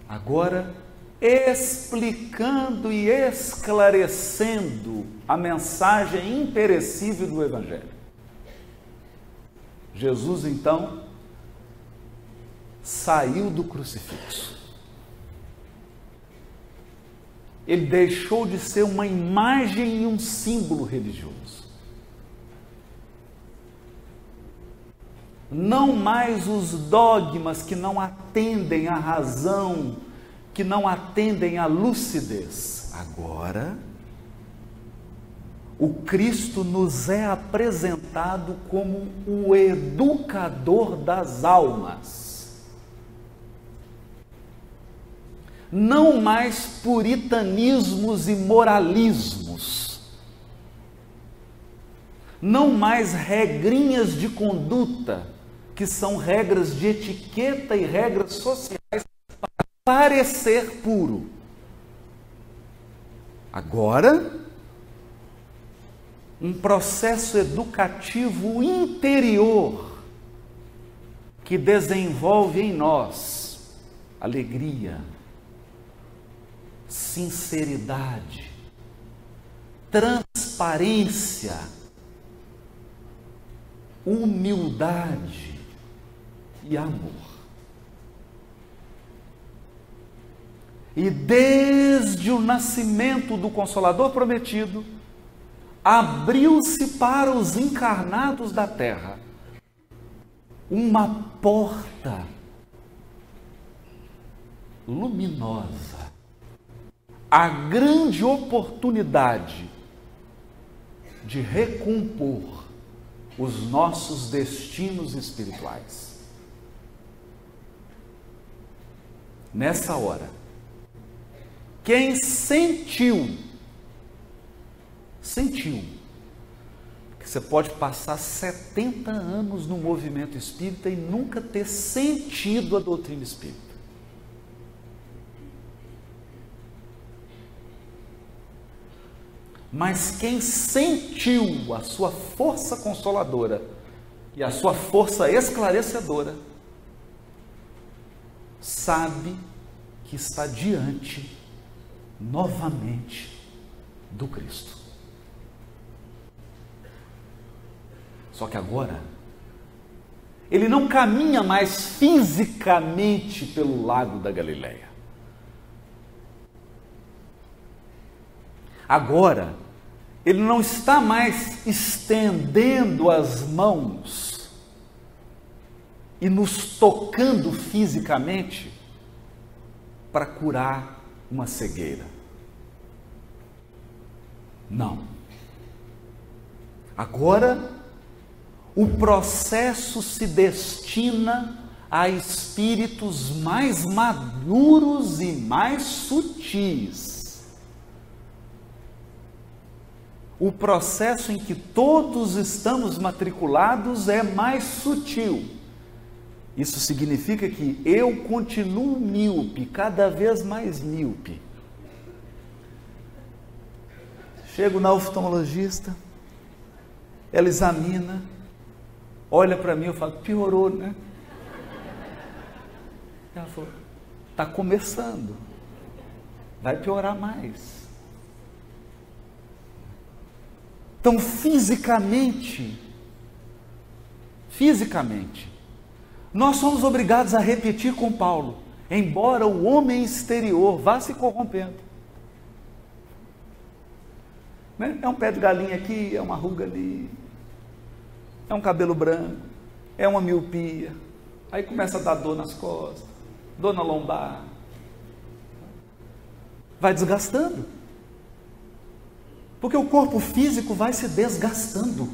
Agora, explicando e esclarecendo a mensagem imperecível do Evangelho. Jesus, então, saiu do crucifixo. Ele deixou de ser uma imagem e um símbolo religioso. Não mais os dogmas que não atendem à razão, que não atendem à lucidez. Agora, o Cristo nos é apresentado como o educador das almas. Não mais puritanismos e moralismos. Não mais regrinhas de conduta, que são regras de etiqueta e regras sociais para parecer puro. Agora, um processo educativo interior que desenvolve em nós alegria, sinceridade, transparência, humildade e amor. E desde o nascimento do Consolador prometido, abriu-se para os encarnados da terra uma porta luminosa, a grande oportunidade de recompor os nossos destinos espirituais. Nessa hora, quem sentiu, que você pode passar 70 anos no movimento espírita e nunca ter sentido a doutrina espírita. Mas quem sentiu a sua força consoladora e a sua força esclarecedora, sabe que está diante novamente do Cristo. Só que agora, ele não caminha mais fisicamente pelo lago da Galileia. Agora, ele não está mais estendendo as mãos e nos tocando fisicamente, para curar uma cegueira. Não. Agora, o processo se destina a espíritos mais maduros e mais sutis. O processo em que todos estamos matriculados é mais sutil. Isso significa que eu continuo míope, cada vez mais míope. Chego na oftalmologista, ela examina, olha para mim, eu falo, piorou, né? Ela falou, está começando, vai piorar mais. Então, fisicamente, nós somos obrigados a repetir com Paulo, embora o homem exterior vá se corrompendo. Né? É um pé de galinha aqui, é uma ruga ali, é um cabelo branco, é uma miopia, aí começa a dar dor nas costas, dor na lombar, vai desgastando, porque o corpo físico vai se desgastando,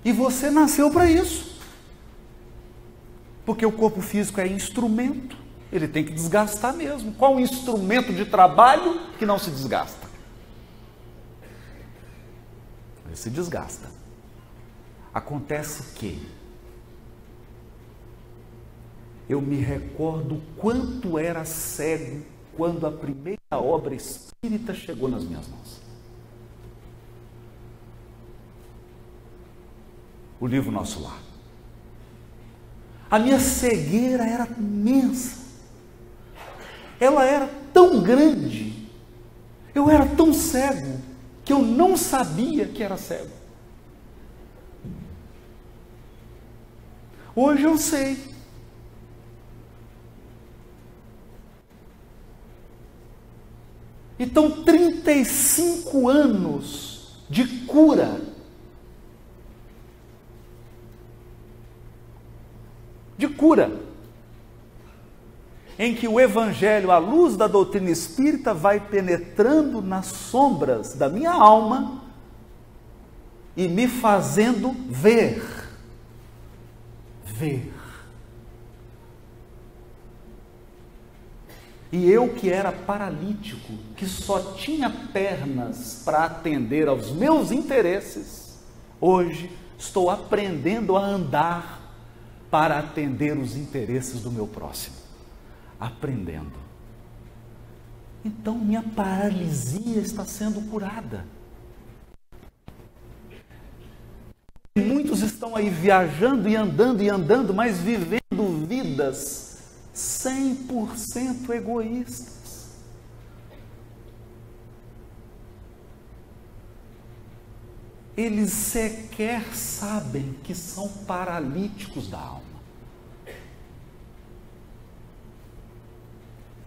e você nasceu para isso, porque o corpo físico é instrumento, ele tem que desgastar mesmo. Qual o instrumento de trabalho que não se desgasta? Ele se desgasta. Acontece que eu me recordo quanto era cego quando a primeira obra espírita chegou nas minhas mãos. O livro Nosso Lar. A minha cegueira era imensa. Ela era tão grande. Eu era tão cego que eu não sabia que era cego. Hoje eu sei. Então, 35 anos de cura. De cura. Em que o Evangelho, à luz da doutrina espírita, vai penetrando nas sombras da minha alma e me fazendo ver. E eu que era paralítico, que só tinha pernas para atender aos meus interesses, hoje estou aprendendo a andar para atender os interesses do meu próximo. Aprendendo. Então minha paralisia está sendo curada. Muitos estão aí viajando e andando, mas vivendo vidas 100% egoístas. Eles sequer sabem que são paralíticos da alma.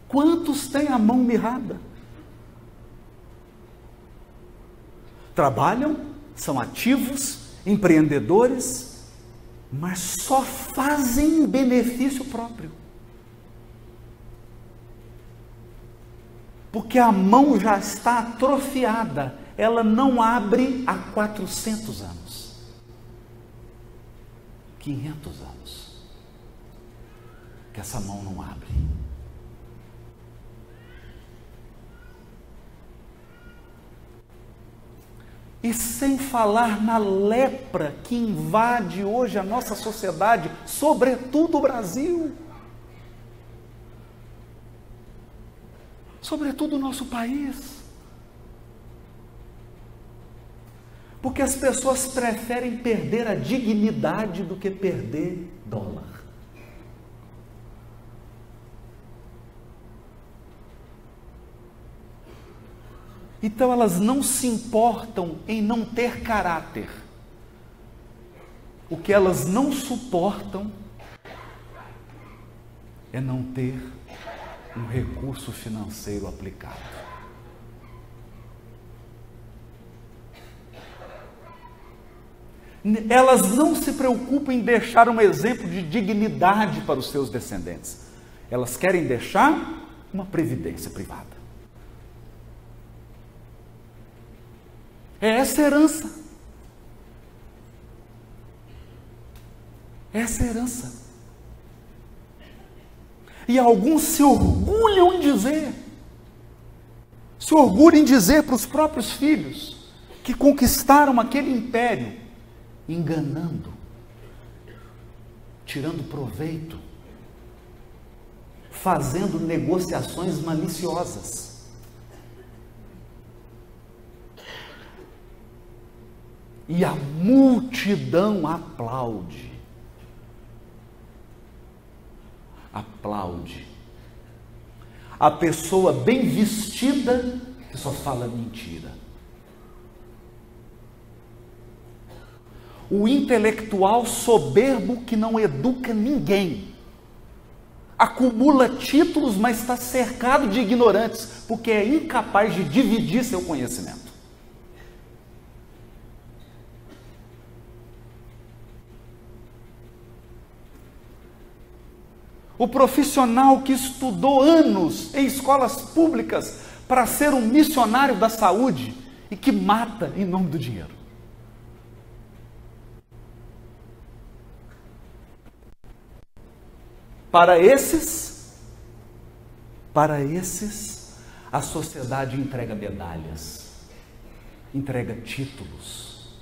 Quantos têm a mão mirrada? Trabalham, são ativos, empreendedores, mas só fazem benefício próprio. Porque a mão já está atrofiada, ela não abre há 400 anos, 500 anos, que essa mão não abre. E sem falar na lepra que invade hoje a nossa sociedade, sobretudo o Brasil, sobretudo o nosso país. Porque as pessoas preferem perder a dignidade do que perder dólar. Então elas não se importam em não ter caráter. O que elas não suportam é não ter um recurso financeiro aplicado. Elas não se preocupam em deixar um exemplo de dignidade para os seus descendentes. Elas querem deixar uma previdência privada. É essa herança. Essa herança. E alguns se orgulham em dizer, para os próprios filhos que conquistaram aquele império, enganando, tirando proveito, fazendo negociações maliciosas. E a multidão aplaude. Aplaude. A pessoa bem vestida que só fala mentira. O intelectual soberbo que não educa ninguém. Acumula títulos, mas está cercado de ignorantes, porque é incapaz de dividir seu conhecimento. O profissional que estudou anos em escolas públicas para ser um missionário da saúde e que mata em nome do dinheiro. Para esses, a sociedade entrega medalhas, entrega títulos,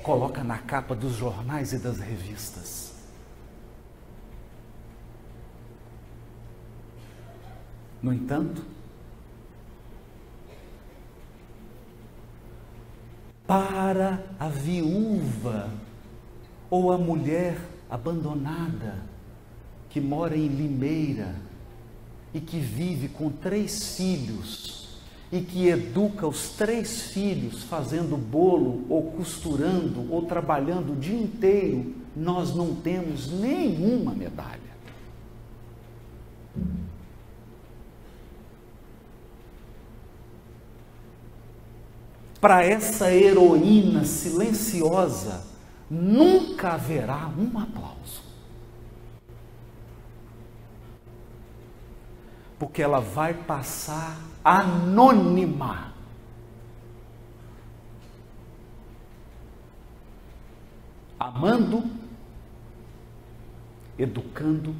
coloca na capa dos jornais e das revistas. No entanto, para a viúva ou a mulher abandonada que mora em Limeira e que vive com 3 filhos e que educa os 3 filhos fazendo bolo ou costurando ou trabalhando o dia inteiro, nós não temos nenhuma medalha. Para essa heroína silenciosa, nunca haverá um aplauso. Porque ela vai passar anônima. Amando, educando,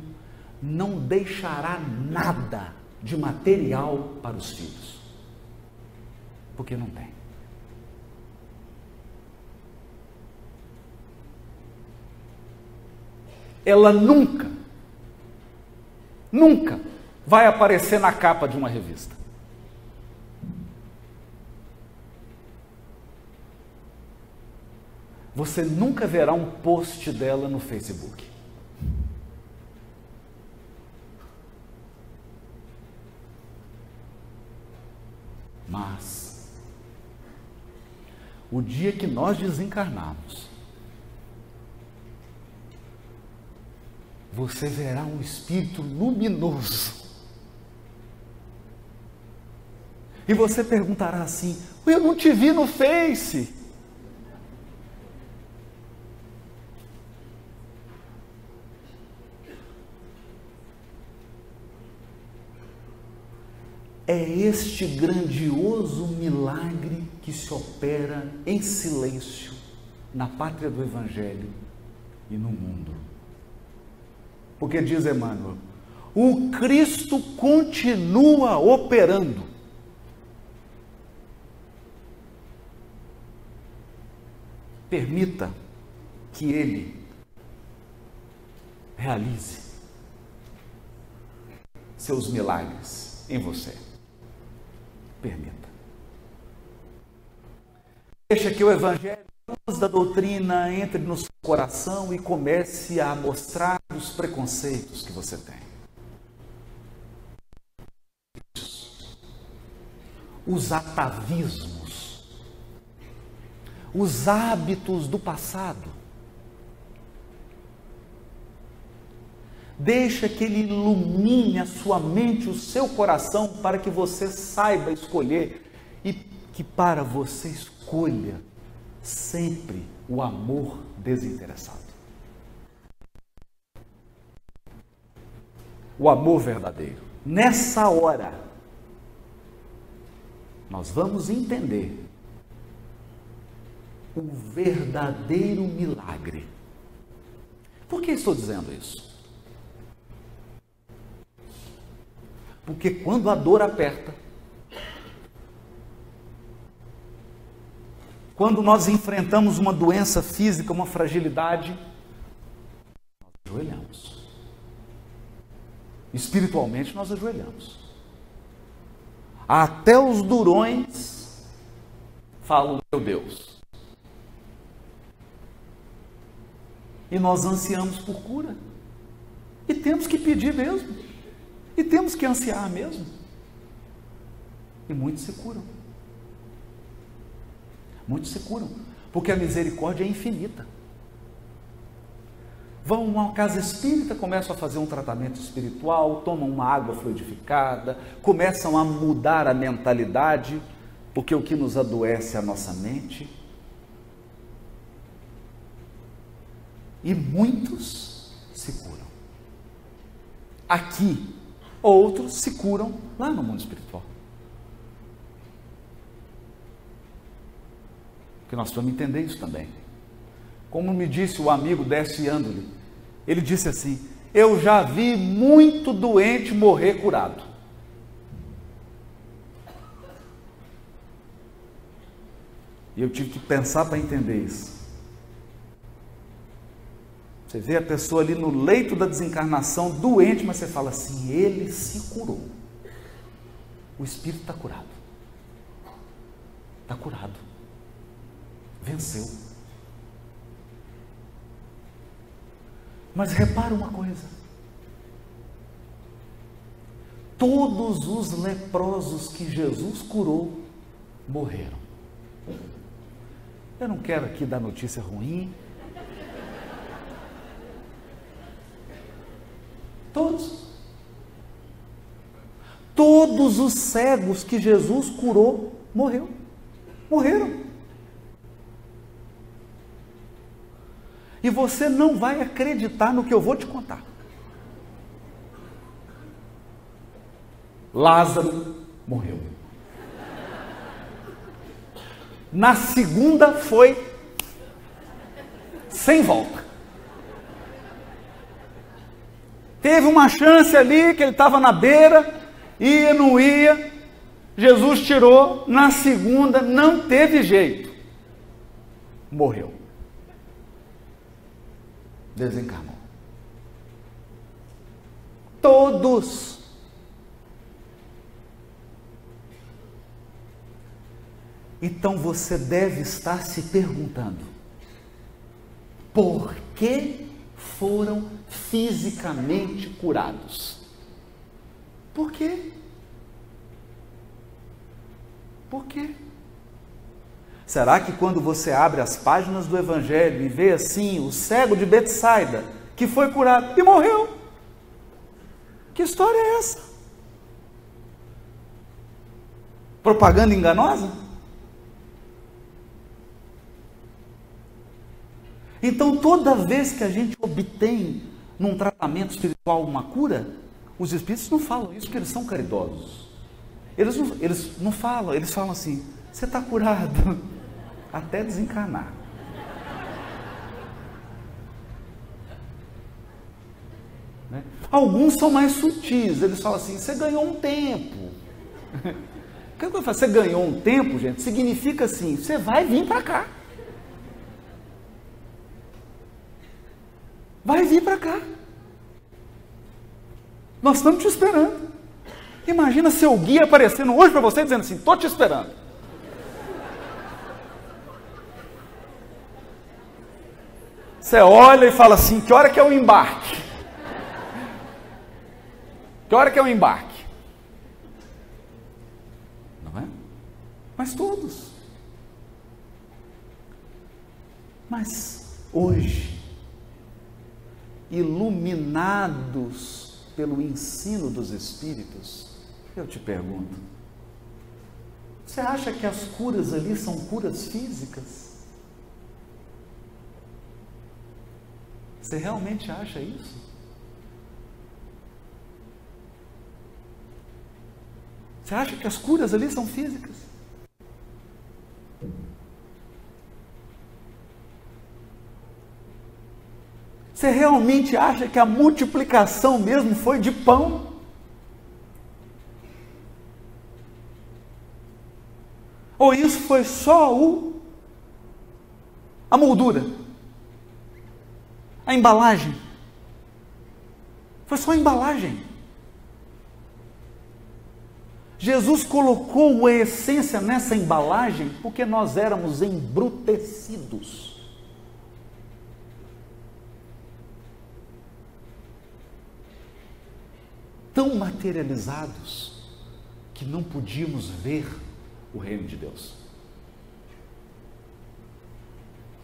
não deixará nada de material para os filhos. Porque não tem. Ela nunca vai aparecer na capa de uma revista. Você nunca verá um post dela no Facebook. Mas, o dia que nós desencarnarmos, você verá um espírito luminoso. E você perguntará assim: eu não te vi no Face. É este grandioso milagre que se opera em silêncio na pátria do Evangelho e no mundo. Porque diz Emmanuel, o Cristo continua operando. Permita que Ele realize seus milagres em você. Permita. Deixa que o Evangelho, a luz da doutrina, entre no seu coração e comece a mostrar os preconceitos que você tem. Os atavismos, os hábitos do passado. Deixa que Ele ilumine a sua mente, o seu coração, para que você saiba escolher e que para você escolha sempre o amor desinteressado. O amor verdadeiro. nessa hora, nós vamos entender o verdadeiro milagre. Por que estou dizendo isso? Porque quando a dor aperta, quando nós enfrentamos uma doença física, uma fragilidade, nós ajoelhamos. Espiritualmente nós ajoelhamos. Até os durões falam, meu Deus. E nós ansiamos por cura. E temos que pedir mesmo. E temos que ansiar mesmo. E muitos se curam. Muitos se curam. Porque a misericórdia é infinita. Vão a uma casa espírita, começam a fazer um tratamento espiritual, tomam uma água fluidificada, começam a mudar a mentalidade, porque o que nos adoece é a nossa mente. E muitos se curam. Aqui, outros se curam lá no mundo espiritual. Porque nós vamos entender isso também. Como me disse o amigo Décio Andoli, ele disse assim, eu já vi muito doente morrer curado. E eu tive que pensar para entender isso. Você vê a pessoa ali no leito da desencarnação, doente, mas você fala assim, ele se curou. O espírito está curado. Está curado. Venceu. Mas repara uma coisa. Todos os leprosos que Jesus curou, morreram. Eu não quero aqui dar notícia ruim. Todos. Todos os cegos que Jesus curou, morreram. E você não vai acreditar no que eu vou te contar. Lázaro morreu. Na segunda foi sem volta. Teve uma chance ali que ele estava na beira, ia, não ia. Jesus tirou. Na segunda não teve jeito. Morreu. Desencarnou. Todos. Então você deve estar se perguntando, por que foram fisicamente curados? Por quê? Por quê? Será que quando você abre as páginas do Evangelho e vê assim, o cego de Betsaida, que foi curado e morreu? Que história é essa? Propaganda enganosa? Então, toda vez que a gente obtém num tratamento espiritual uma cura, os espíritos não falam isso porque eles são caridosos. Eles não falam, eles falam assim, você está curado até desencarnar. Né? Alguns são mais sutis, eles falam assim, você ganhou um tempo. O que eu falo? Você ganhou um tempo, gente, significa assim, você vai vir para cá. Vai vir para cá. Nós estamos te esperando. Imagina seu guia aparecendo hoje para você dizendo assim, estou te esperando. Você olha e fala assim, que hora que é o embarque? Que hora que é o embarque? Não é? Mas todos. Mas hoje, iluminados pelo ensino dos Espíritos, eu te pergunto, você acha que as curas ali são curas físicas? Você realmente acha isso? Você acha que as curas ali são físicas? Você realmente acha que a multiplicação mesmo foi de pão? Ou isso foi só a moldura? A embalagem? Foi só a embalagem. Jesus colocou a essência nessa embalagem porque nós éramos embrutecidos. Tão materializados que não podíamos ver o reino de Deus.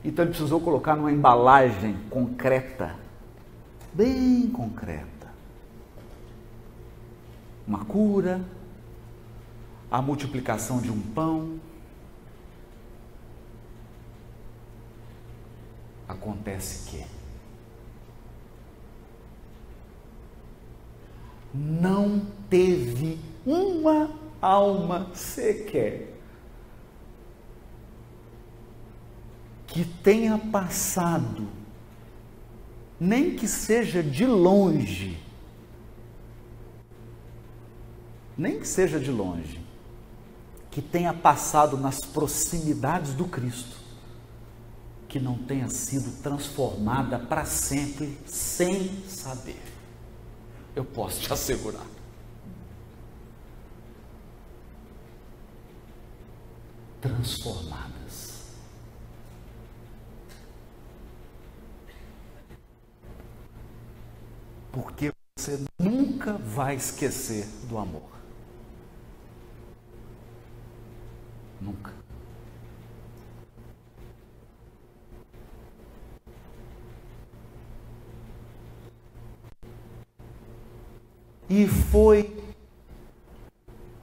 Então ele precisou colocar numa embalagem concreta, bem concreta, uma cura, a multiplicação de um pão. Acontece que não teve uma alma sequer que tenha passado, nem que seja de longe, que tenha passado nas proximidades do Cristo, que não tenha sido transformada para sempre, sem saber. Eu posso te assegurar. Transformadas. Porque você nunca vai esquecer do amor. Nunca. E foi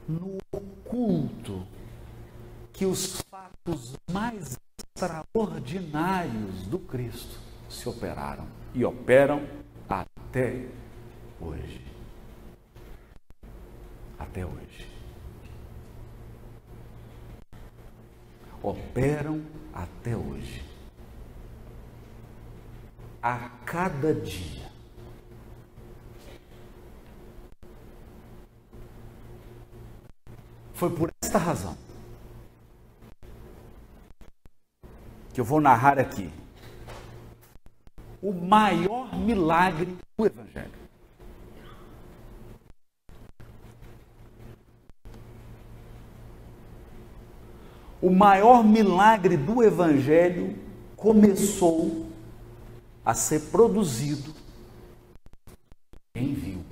no oculto que os fatos mais extraordinários do Cristo se operaram e operam até hoje. Até hoje. Operam até hoje. A cada dia. Foi por esta razão que eu vou narrar aqui o maior milagre do Evangelho. O maior milagre do Evangelho começou a ser produzido em viu.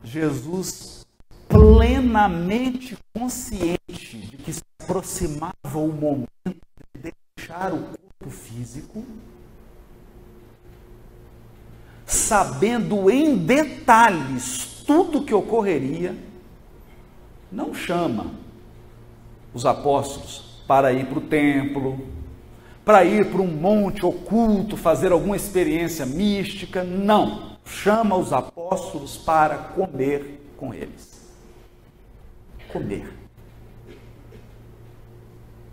Jesus, plenamente consciente de que se aproximava o momento de deixar o corpo físico, sabendo em detalhes tudo o que ocorreria, não chama os apóstolos para ir para o templo, para ir para um monte oculto, fazer alguma experiência mística, não. Chama os apóstolos para comer com eles. Comer.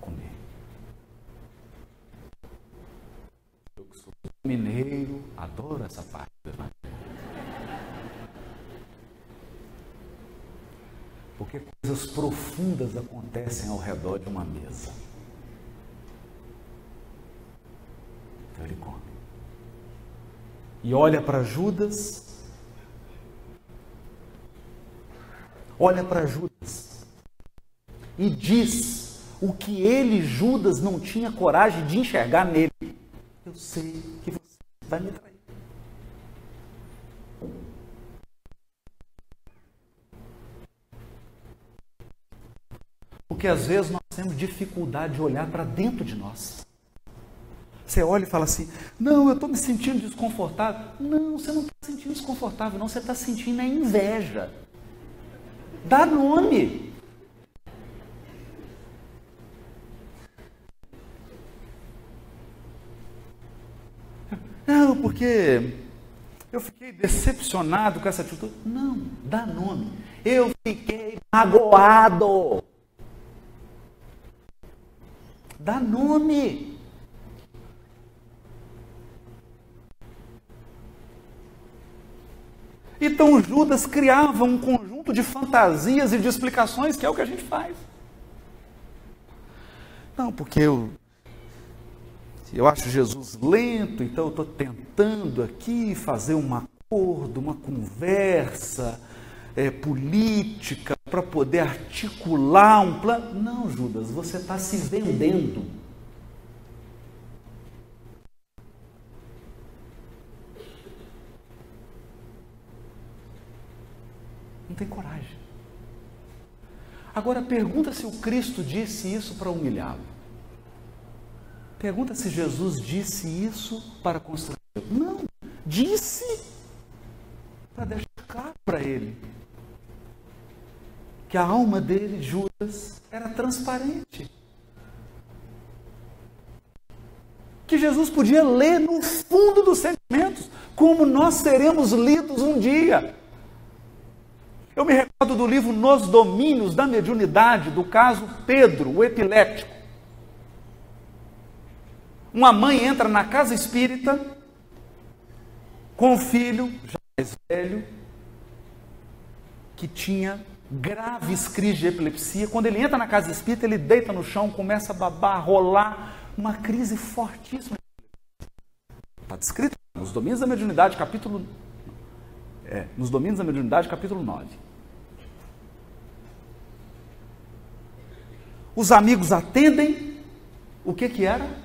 Comer. Eu que sou mineiro, adoro essa parte do Evangelho. Porque coisas profundas acontecem ao redor de uma mesa. Então ele come. E olha para Judas, e diz o que ele, Judas, não tinha coragem de enxergar nele. Eu sei que você vai me trair. Porque às vezes nós temos dificuldade de olhar para dentro de nós. Você olha e fala assim, não, eu estou me sentindo desconfortável. Não, você não está se sentindo desconfortável, não, você está sentindo a inveja. Dá nome. não, porque eu fiquei decepcionado com essa atitude. Não, dá nome. Eu fiquei magoado. Dá nome. Então Judas criava um conjunto de fantasias e de explicações, que é o que a gente faz. Não, porque eu acho Jesus lento, então eu estou tentando aqui fazer um acordo, uma conversa política para poder articular um plano. Não, Judas, você está se vendendo. Não tem coragem. Agora pergunta se o Cristo disse isso para humilhá-lo. Pergunta se Jesus disse isso para constranger. Não, disse para deixar claro para ele que a alma dele, Judas, era transparente. Que Jesus podia ler no fundo dos sentimentos, como nós seremos lidos um dia. Eu me recordo do livro Nos Domínios da Mediunidade, do caso Pedro, o epiléptico. Uma mãe entra na casa espírita com um filho já mais velho, que tinha graves crises de epilepsia. Quando ele entra na casa espírita, ele deita no chão, começa a babar, a rolar, uma crise fortíssima. Está descrito nos Domínios da Mediunidade, capítulo 9. Os amigos atendem. O que era?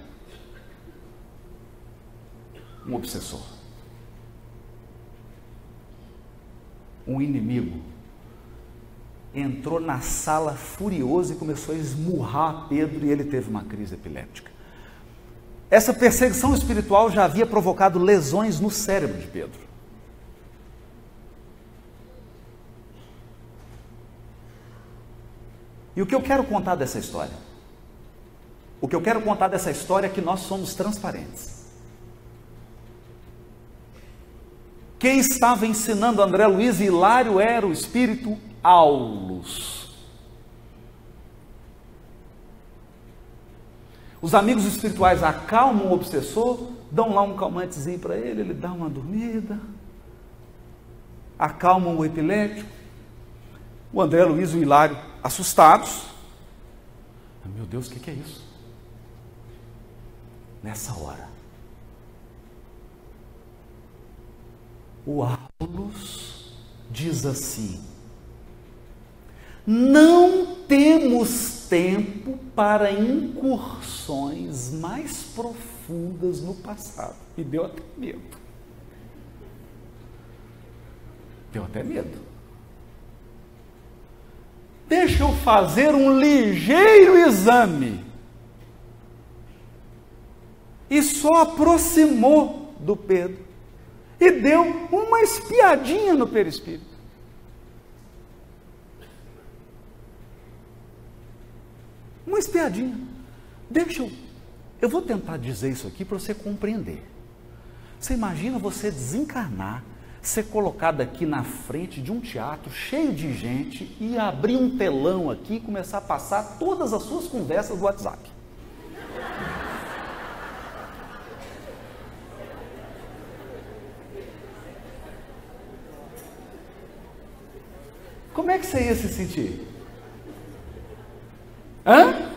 Um obsessor. Um inimigo. Entrou na sala furioso e começou a esmurrar Pedro, e ele teve uma crise epiléptica. Essa perseguição espiritual já havia provocado lesões no cérebro de Pedro. E o que eu quero contar dessa história? O que eu quero contar dessa história é que nós somos transparentes. Quem estava ensinando André Luiz e Hilário era o espírito Aulus. Os amigos espirituais acalmam o obsessor, dão lá um calmantezinho para ele, ele dá uma dormida, acalmam o epilético. O André Luiz e o Hilário, assustados. Meu Deus, o que é isso? Nessa hora, o Aulus diz assim: não temos tempo para incursões mais profundas no passado. E deu até medo. Deu até medo. Deixa eu fazer um ligeiro exame. E só aproximou do Pedro e deu uma espiadinha no perispírito. Uma espiadinha. Eu vou tentar dizer isso aqui para você compreender. Você imagina você desencarnar, ser colocado aqui na frente de um teatro cheio de gente e abrir um telão aqui e começar a passar todas as suas conversas do WhatsApp. Como é que você ia se sentir? Hã?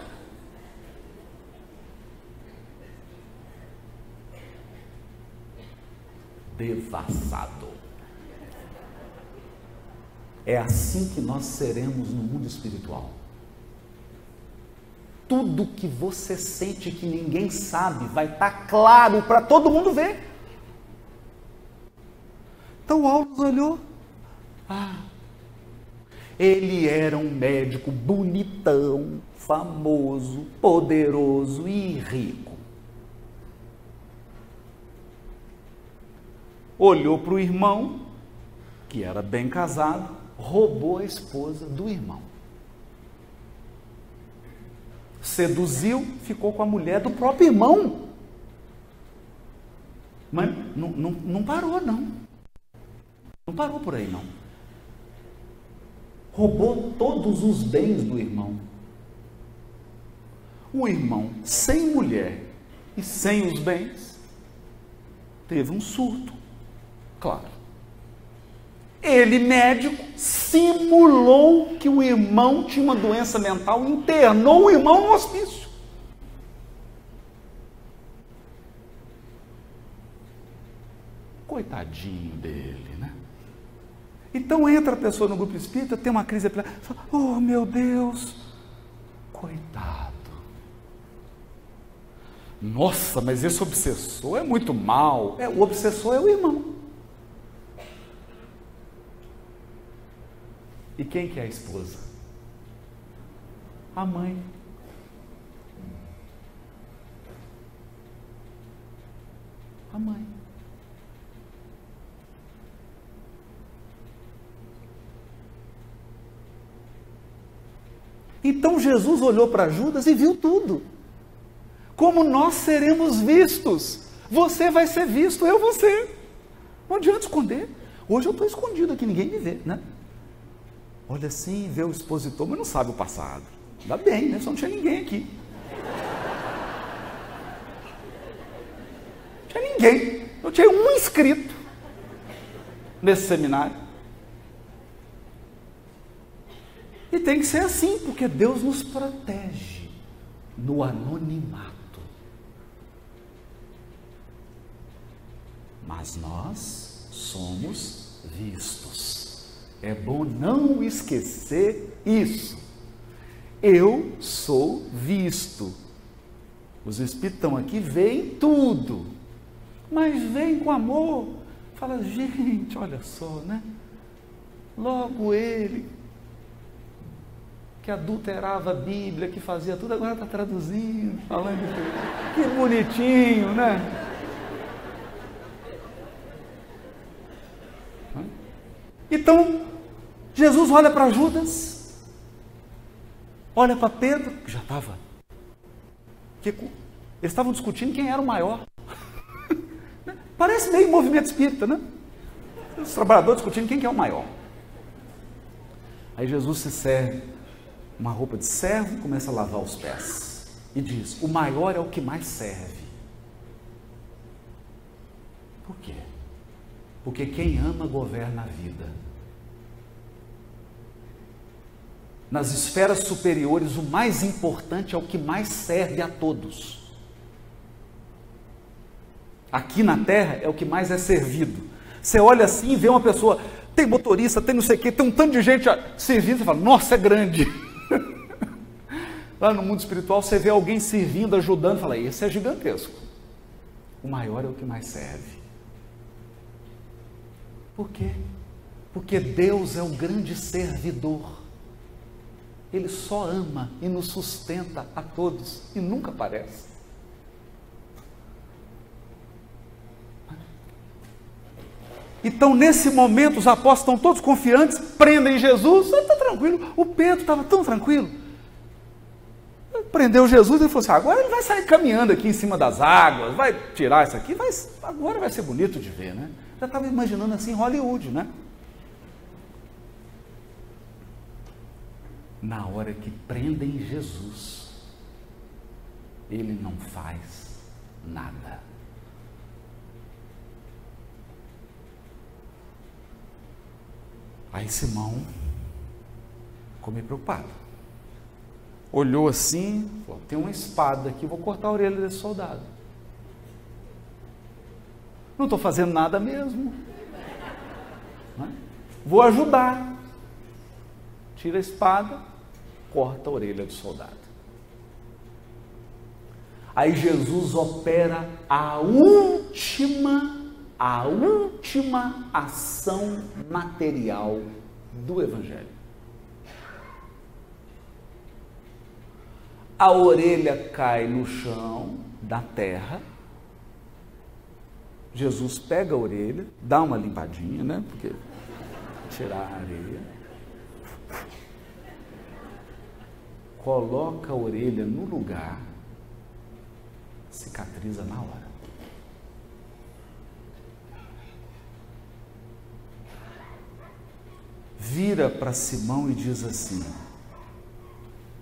Devassado. É assim que nós seremos no mundo espiritual. Tudo que você sente que ninguém sabe vai estar claro para todo mundo ver. Então o Aulus olhou. Ele era um médico bonitão, famoso, poderoso e rico. Olhou para o irmão, que era bem casado, roubou a esposa do irmão. Seduziu, ficou com a mulher do próprio irmão. Mas não parou, não. Não parou por aí, não. Roubou todos os bens do irmão. O irmão, sem mulher e sem os bens, teve um surto, claro. Ele, médico, simulou que o irmão tinha uma doença mental, internou o irmão no hospício. Coitadinho dele, né? Então entra a pessoa no grupo espírita, tem uma crise epilética, fala, oh meu Deus, coitado. Nossa, mas esse obsessor é muito mal. O obsessor é o irmão. E quem que é a esposa? A mãe. A mãe. Então Jesus olhou para Judas e viu tudo. Como nós seremos vistos. Você vai ser visto, eu vou ser. Não adianta esconder. Hoje eu estou escondido aqui, ninguém me vê, né? Olha assim, vê o expositor, mas não sabe o passado. Ainda bem, né? Só não tinha ninguém aqui. Não tinha ninguém. Eu tinha um inscrito nesse seminário. E tem que ser assim, porque Deus nos protege no anonimato. Mas nós somos vistos. É bom não esquecer isso. Eu sou visto. Os espíritos estão aqui, veem tudo, mas veem com amor. Fala, gente, olha só, né? Logo ele, que adulterava a Bíblia, que fazia tudo, agora está traduzindo, falando de que bonitinho, né? Então, Jesus olha para Judas, olha para Pedro, que já estava. Eles estavam discutindo quem era o maior. Parece meio movimento espírita, né? Os trabalhadores discutindo quem que é o maior. Aí Jesus se serve uma roupa de servo e começa a lavar os pés. E diz, o maior é o que mais serve. Por quê? Porque quem ama governa a vida. Nas esferas superiores, o mais importante é o que mais serve a todos. Aqui na Terra é o que mais é servido. Você olha assim e vê uma pessoa, tem motorista, tem não sei o quê, tem um tanto de gente servindo, você fala, nossa, é grande. Lá no mundo espiritual, você vê alguém servindo, ajudando, fala, esse é gigantesco. O maior é o que mais serve. Por quê? Porque Deus é o grande servidor. Ele só ama e nos sustenta a todos e nunca aparece. Então, nesse momento, os apóstolos estão todos confiantes, prendem Jesus, está tranquilo. O Pedro estava tão tranquilo. Prendeu Jesus e falou assim, agora ele vai sair caminhando aqui em cima das águas, vai tirar isso aqui, agora vai ser bonito de ver, né? Já estava imaginando assim Hollywood, né? Na hora que prendem Jesus, ele não faz nada. Aí Simão ficou meio preocupado. Olhou assim, falou, tem uma espada aqui, vou cortar a orelha desse soldado. Não estou fazendo nada mesmo. Não é? Vou ajudar. Tira a espada, corta a orelha do soldado. Aí Jesus opera a última ação material do Evangelho. A orelha cai no chão da terra. Jesus pega a orelha, dá uma limpadinha, né? Porque tirar a areia. Coloca a orelha no lugar, cicatriza na hora. vira para Simão e diz assim: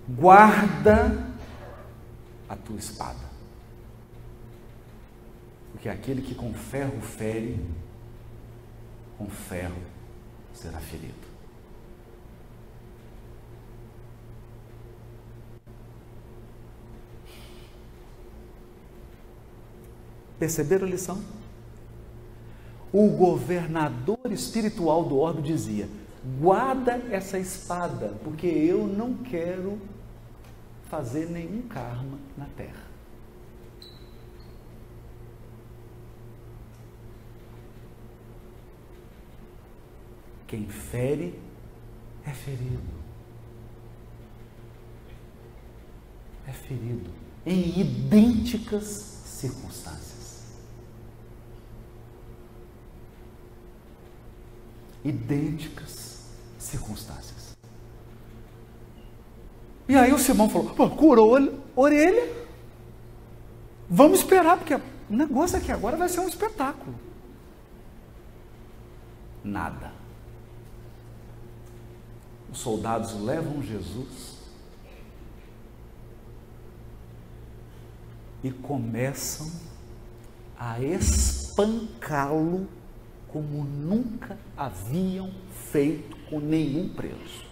guarda a tua espada, porque aquele que com ferro fere, com ferro será ferido. Perceberam a lição? O governador espiritual do orbe dizia: guarda essa espada, porque eu não quero fazer nenhum karma na terra. Quem fere é ferido. É ferido em idênticas circunstâncias. Idênticas circunstâncias. E aí o Simão falou: pô, curou a orelha, vamos esperar, porque o negócio aqui agora vai ser um espetáculo. Nada. Os soldados levam Jesus e começam a espancá-lo como nunca haviam feito com nenhum preso.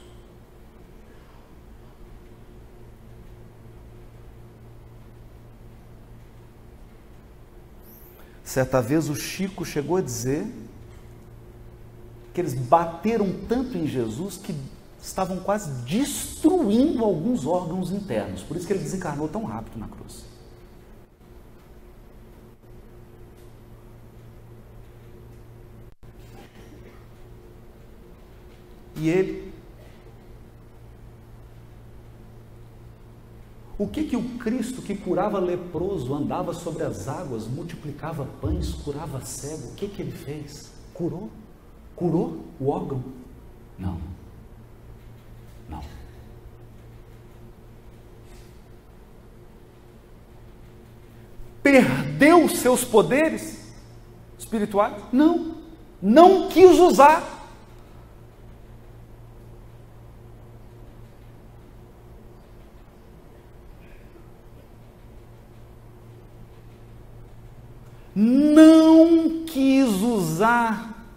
Certa vez o Chico chegou a dizer que eles bateram tanto em Jesus que estavam quase destruindo alguns órgãos internos. Por isso que ele desencarnou tão rápido na cruz. E ele, o que o Cristo que curava leproso, andava sobre as águas, multiplicava pães, curava cego, o que ele fez? Curou? Curou o órgão? Não. Não. Perdeu seus poderes espirituais? Não. Não quis usar. Não quis usar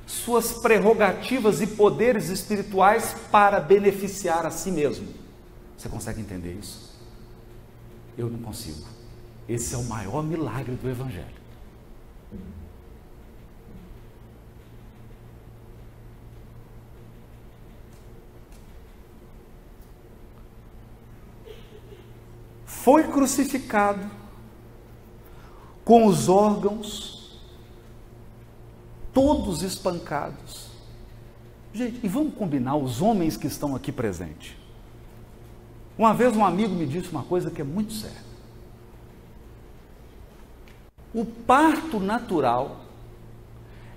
suas prerrogativas e poderes espirituais para beneficiar a si mesmo. Você consegue entender isso? Eu não consigo. Esse é o maior milagre do Evangelho. Foi crucificado com os órgãos todos espancados. Gente, e vamos combinar os homens que estão aqui presentes. Uma vez um amigo me disse uma coisa que é muito séria. O parto natural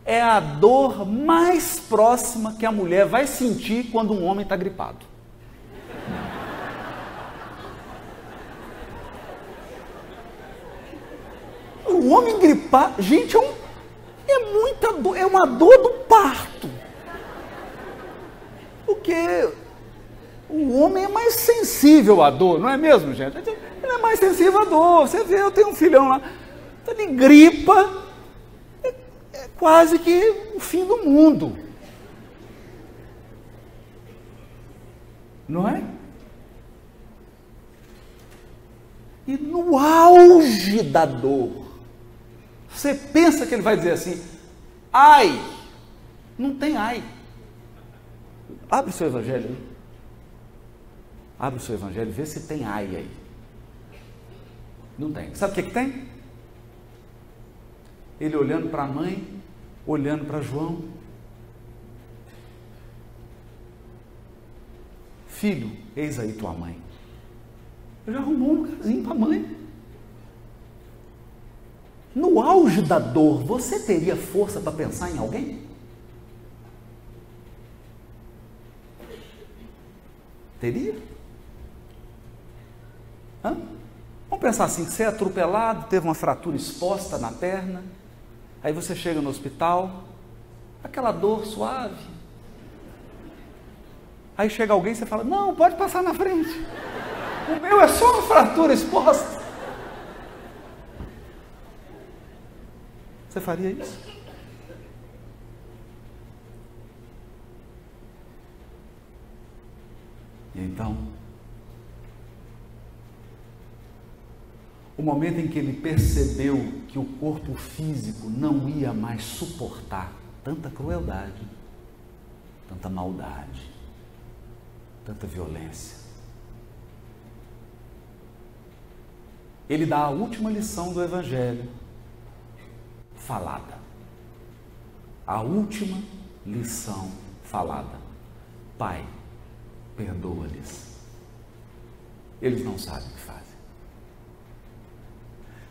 é a dor mais próxima que a mulher vai sentir quando um homem está gripado. O homem gripado, gente, é muita dor, é uma dor do parto. Porque o homem é mais sensível à dor, não é mesmo, gente? Ele é mais sensível à dor. Você vê, eu tenho um filhão lá, ele gripa, é quase que o fim do mundo. Não é? E no auge da dor, você pensa que ele vai dizer assim: ai, não tem ai. Abre o seu evangelho aí. Abre o seu evangelho e vê se tem ai aí. Não tem. Sabe o que tem? Ele olhando para a mãe, olhando para João. Filho, eis aí tua mãe. Eu já arrumou um lugarzinho para a mãe. No auge da dor, você teria força para pensar em alguém? Teria? Hã? Vamos pensar assim, você é atropelado, teve uma fratura exposta na perna, aí você chega no hospital, aquela dor suave, Aí chega alguém e você fala, não, pode passar na frente. O meu é só uma fratura exposta. Você faria isso? E então, o momento em que ele percebeu que o corpo físico não ia mais suportar tanta crueldade, tanta maldade, tanta violência, ele dá a última lição do Evangelho, falada. A última lição falada. Pai, perdoa-lhes. Eles não sabem o que fazem.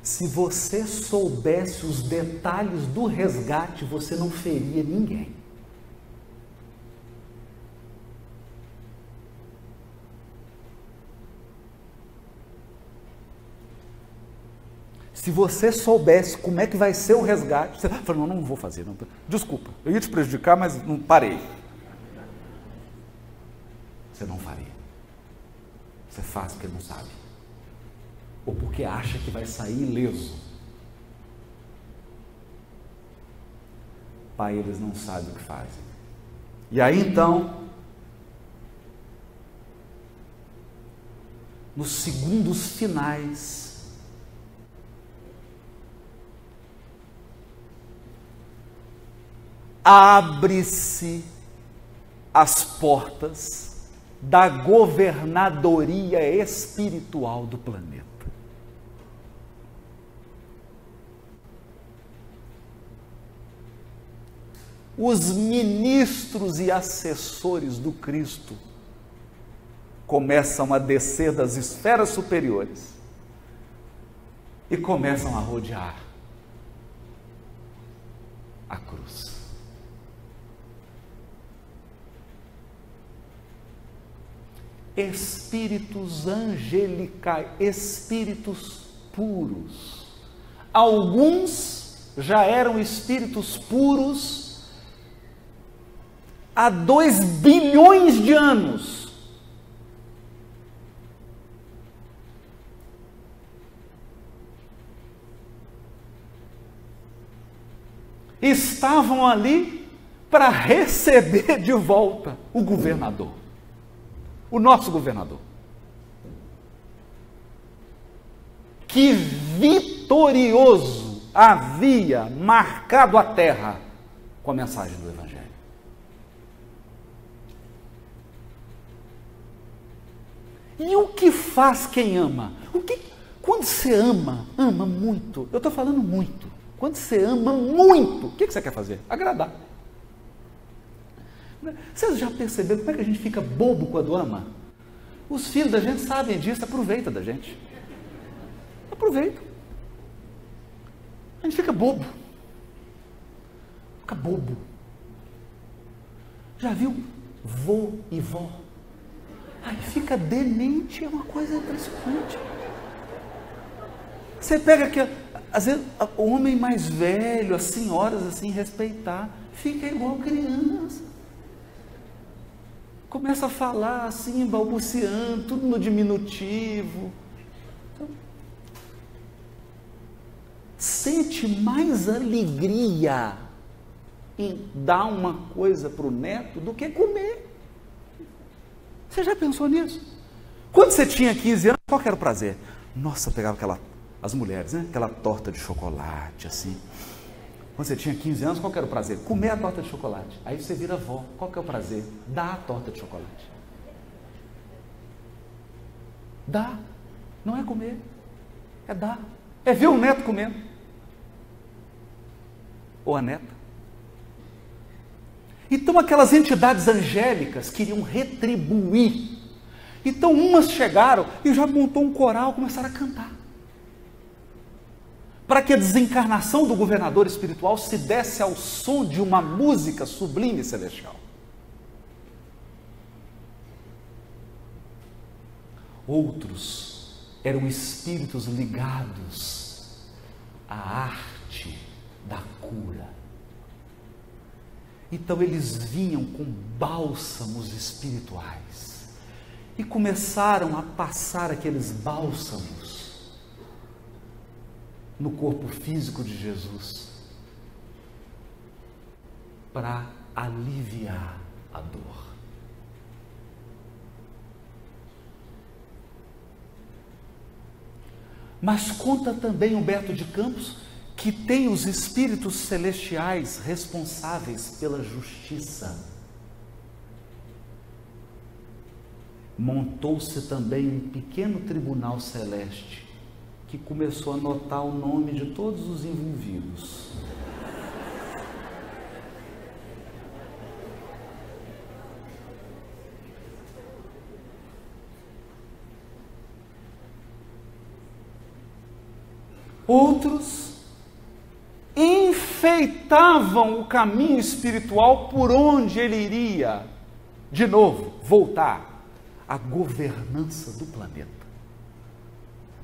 Se você soubesse os detalhes do resgate, você não feria ninguém. Se você soubesse como é que vai ser o resgate, você fala, não vou fazer, não. Desculpa, eu ia te prejudicar, mas não parei. Você não faria. Você faz porque não sabe. Ou porque acha que vai sair ileso. Pai, eles não sabem o que fazem. E aí então, nos segundos finais, abre-se as portas da governadoria espiritual do planeta. Os ministros e assessores do Cristo começam a descer das esferas superiores e começam a rodear a cruz. Espíritos angelicais, espíritos puros. Alguns já eram espíritos puros há 2 bilhões de anos. Estavam ali para receber de volta o governador, o nosso governador, que vitorioso havia marcado a terra com a mensagem do Evangelho. E o que faz quem ama? Quando você ama muito, eu estou falando muito, quando você ama muito, o que você quer fazer? Agradar. Vocês já perceberam como é que a gente fica bobo quando ama? Os filhos da gente sabem disso, aproveita da gente. Aproveita. A gente fica bobo. Fica bobo. Já viu vô e vó? Aí fica demente, é uma coisa impressionante. Você pega aqui, às vezes, o homem mais velho, as senhoras assim, respeitar, fica igual criança. Começa a falar assim, balbuciando, tudo no diminutivo. Então, sente mais alegria em dar uma coisa para o neto do que comer. Você já pensou nisso? Quando você tinha 15 anos, qual que era o prazer? Nossa, pegava as mulheres, né? Aquela torta de chocolate, assim. Quando você tinha 15 anos, qual que era o prazer? Comer a torta de chocolate. Aí você vira avó. Qual que é o prazer? Dar a torta de chocolate. Dar. Não é comer. É dar. É ver o neto comendo. Ou a neta. Então aquelas entidades angélicas queriam retribuir. Então umas chegaram e já montou um coral, começaram a cantar. Para que a desencarnação do governador espiritual se desse ao som de uma música sublime e celestial. Outros eram espíritos ligados à arte da cura. Então eles vinham com bálsamos espirituais e começaram a passar aqueles bálsamos no corpo físico de Jesus para aliviar a dor. Mas conta também Humberto de Campos que tem os espíritos celestiais responsáveis pela justiça. Montou-se também um pequeno tribunal celeste que começou a anotar o nome de todos os envolvidos. Outros enfeitavam o caminho espiritual por onde ele iria, de novo, voltar à governança do planeta.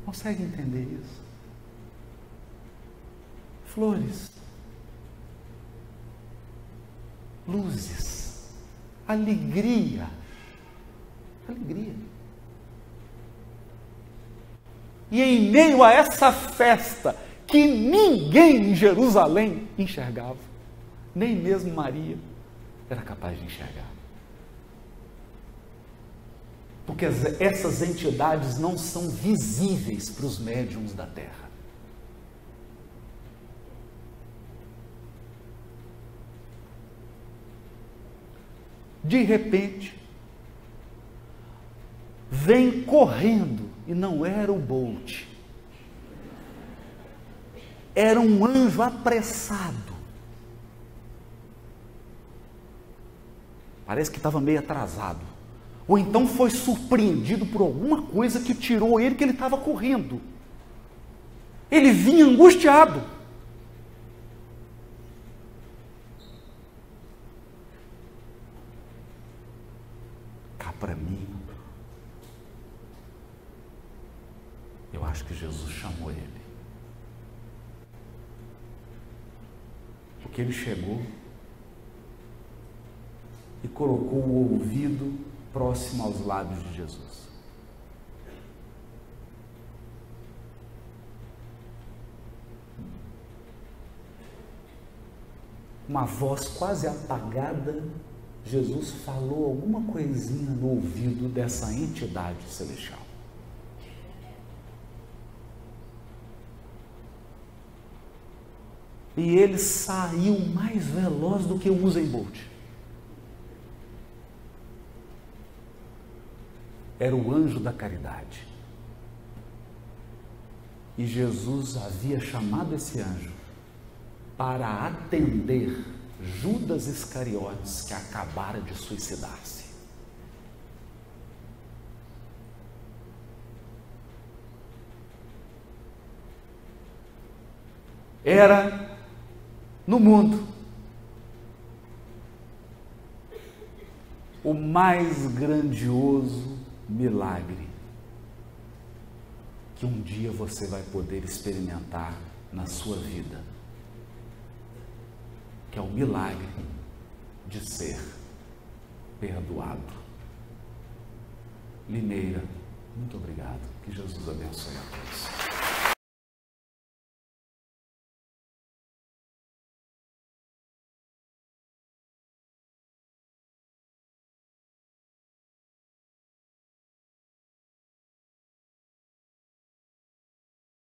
Consegue entender isso? Flores, luzes, alegria, alegria. E em meio a essa festa, que ninguém em Jerusalém enxergava, nem mesmo Maria era capaz de enxergar. Porque essas entidades não são visíveis para os médiuns da Terra. De repente, vem correndo, e não era o Bolt, era um anjo apressado. Parece que estava meio atrasado. Ou então foi surpreendido por alguma coisa que tirou ele, que ele estava correndo. Ele vinha angustiado. Cá para mim, eu acho que Jesus chamou ele. Porque ele chegou e colocou o ouvido próximo aos lábios de Jesus. Uma voz quase apagada, Jesus falou alguma coisinha no ouvido dessa entidade celestial. E ele saiu mais veloz do que o Usain Bolt. Era o anjo da caridade. E Jesus havia chamado esse anjo para atender Judas Iscariotes, que acabara de suicidar-se. Era no mundo o mais grandioso milagre que um dia você vai poder experimentar na sua vida, que é o milagre de ser perdoado. Limeira, muito obrigado. Que Jesus abençoe a todos.